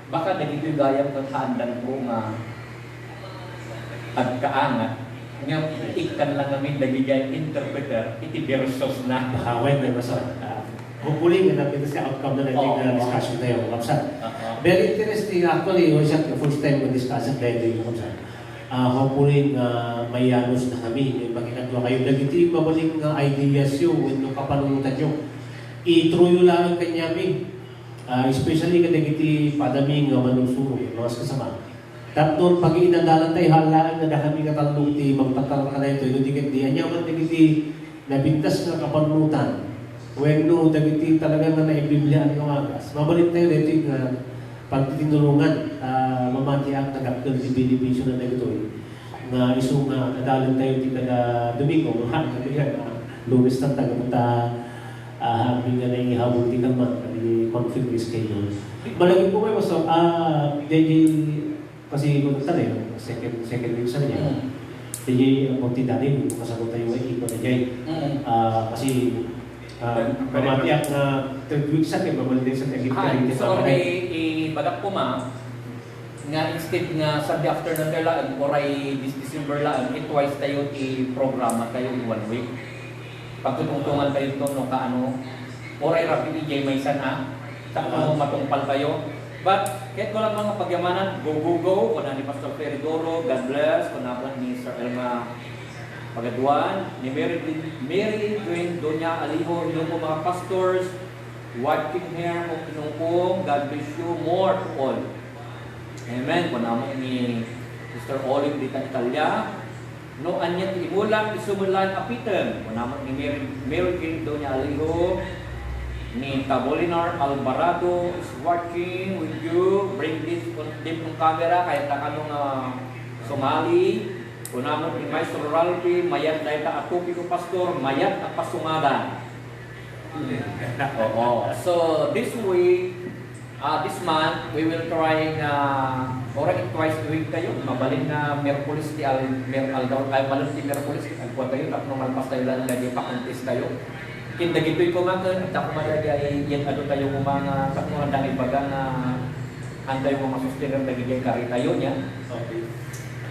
baka dagito gayang kaghandang ko nga pagkaangat, Nga ikan lang kami dagigay interpreter, iti versos na. Bahawin na masar. Hopefully, nga natin sa outcome na natin na discussion na yung kapsat. Very interesting actually, yung siya first time mo discussion na yung kapsat. Hopefully, may yanos na kami. Yung makinagwa kayo. Nagiti, mabaling ideas yung kapanunutan nyo. I-true yun lang ang kanyami. Especially kada nagiti padaming manusuro, mga kasama. Tapos pag inadalan tayo, halaan na kami katalong ti magtatal ka na ito. Yung di anya man nagiti nabintas na kapanunutan. When no, dagiti talaga na naibiblia ang agas. Mabalik tayo dito yung pagtitinulungan. Mamatiak na gapil si Binibiso na dito na isong nadalan tayo di kada Domingo. Mahal kami yan. Lunes na tagapunta habing nga na ihabol di naman. Kami conflict is kayo. Malagi po kayo so kasi kung tayo, second week sa niya. Jadi magtidari, kasagot tayo ay iba na dyan. Kasi mamatiak na third week sa akin, mamalitin sa tagit ka rin. So, i-badak po ma, nga instead nga Sunday afternoon tayo lang, or ay this December lang, twice tayo i-programa tayo in 1 week. Pagtutungtungan tayo ito, no, kaano, or ay rapid i-jay may sana, sa ano matungpal tayo. But, kahit ko lang mga pagyamanan, go. Kuna ni Pastor Feridoro, God bless. Kuna po ni Sir Elma Pagaduan, ni Mary Dwayne, Donya Aliho, inyong po mga pastors, watching here, inyong po, God bless you, more to all. Amen. Kuna mo ni Sister Olive Dita Italia, no anyat ibulang, isumulan apitan. Kuna mo ni Mary Dwayne, Donya Aliho, ni Tabolinar Alvarado is watching with you. Bring this deep ng camera kahit na kanong sumali. Kunamot ni Maestro Ralphi, mayat dahil ta atupi ko pastor, mayat at pasungadan. So this week, this month, we will try twice a week tayo. Mabalin na Merkulis ti Malon ti Merkulis. Agpuan tayo, tapos malpas tayo lang na di pakantis tayo. Kinda gito'y kumakan, at ako malagay yan tayo mga mga dahil baga na anday mga sustainer na gigay kari tayo niya. Okay.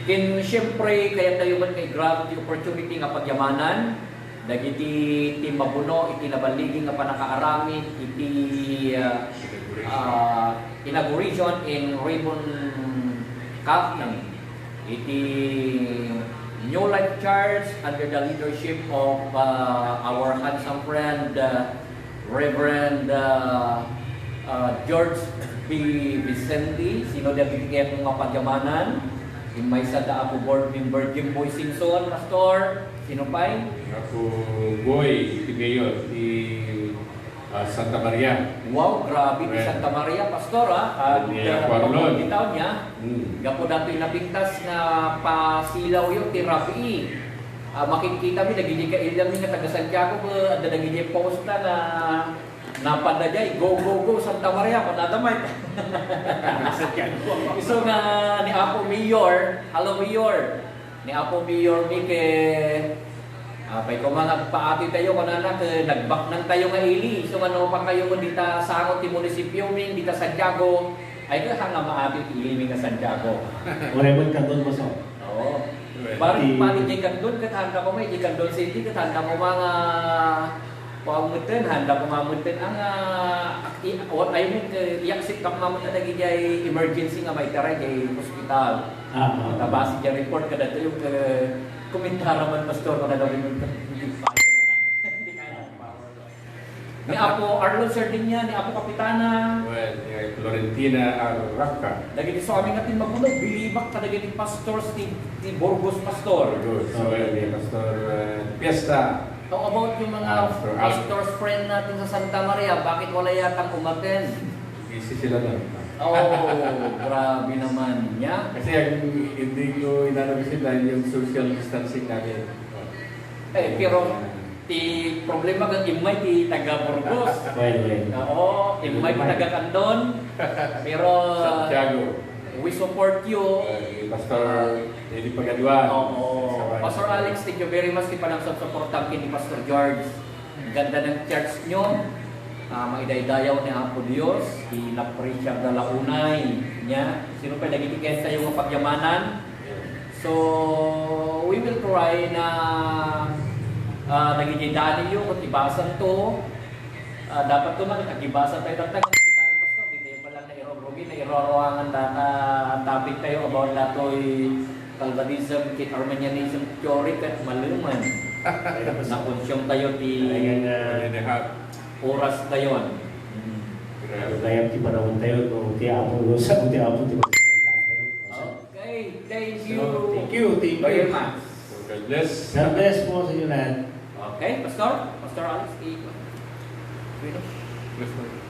Kin siyempre kaya tayo man kay grab the opportunity nga pagyamanan, dagiti ti mabuno, iti nabaligi nga panakaaramid, iti inauguration in Ribbon Cup ng iti New Life Church under the leadership of our handsome friend, Reverend George B. Vicente, sino na bibigyan ng mga pagyamanan. In may sada ako board member Jim Boy Simpson, Pastor, sino pa? Ako Boy, ti Mayor, ti Santa Maria. Wow, grabe ti Santa Maria, Pastor Parlon. Bitaw niya. Gapo dato'y napintas na pasilaw yung ti Rafi. Makikita mi nagili ka ilang mi nga taga Santiago ko ada nagili posta na napada jay go Santa Maria panadamay. So nga ni Apo Mayor, hello Mayor. Ni Apo Mayor mi ke pay ko mga paati tayo kanana ke nagbaknan tayo nga ili. So ano pa kayo mo dita sangot ti munisipyo ming dita Santiago ay ka nga maati ili mi nga Santiago. Wala ka doon maso. Oo. Parang panig doon katanda ko may Ikandon City katanda mo mga pamutin handa ko mamutin ang what I mean yaksik kap mamutin lagi jay emergency nga may taray jay hospital. Tabasi jay report kada to yung komentar man pastor kada daw yung ni Apo Arlo Sardinia, ni Apo Kapitana. Well, ni Florentina Arraca. Lagi di sa aming atin magulo, bilibak ka lagi ni pastors ni Burgos Pastor. So, ni Pastor Fiesta. How about yung mga pastors friend natin sa Santa Maria, bakit wala yatang umaten? Busy sila doon. Grabe naman niya. Kasi hindi ko inanabisitan yung social distancing namin. Pero ti problema kang imay ti taga Burgos. Oo, imay ti taga Candon. Pero Santiago. we support you. Pastor Eddie Pagaduan. Oo. Pastor Alex, thank you very much ti panagsuportan ni Pastor George. Ganda ng church nyo. Maidaydayaw ni Apo Dios, inapresya dalaunay niya. Sino pa nagiging sa yung pagyamanan? So, we we will try na nagigidaan niyo kung ibasan to. Dapat to man, nagibasa tayo ng tayo. Kita ng pastor, di tayo palang nairogrogi, nairoroangan na topic tayo about datoy Calvinism, kit Arminianism, theory, kat maluman. Nakonsyong tayo di oras tayo. Kaya ti panahon tayo, kung ti apong lusa, kung ti apong ti magkakaroon tayo. Okay, thank you. So, thank you Very much. God bless. God bless po sa inyo lahat. Okay, Pastor? Pastor Alex, finish. Bless mo.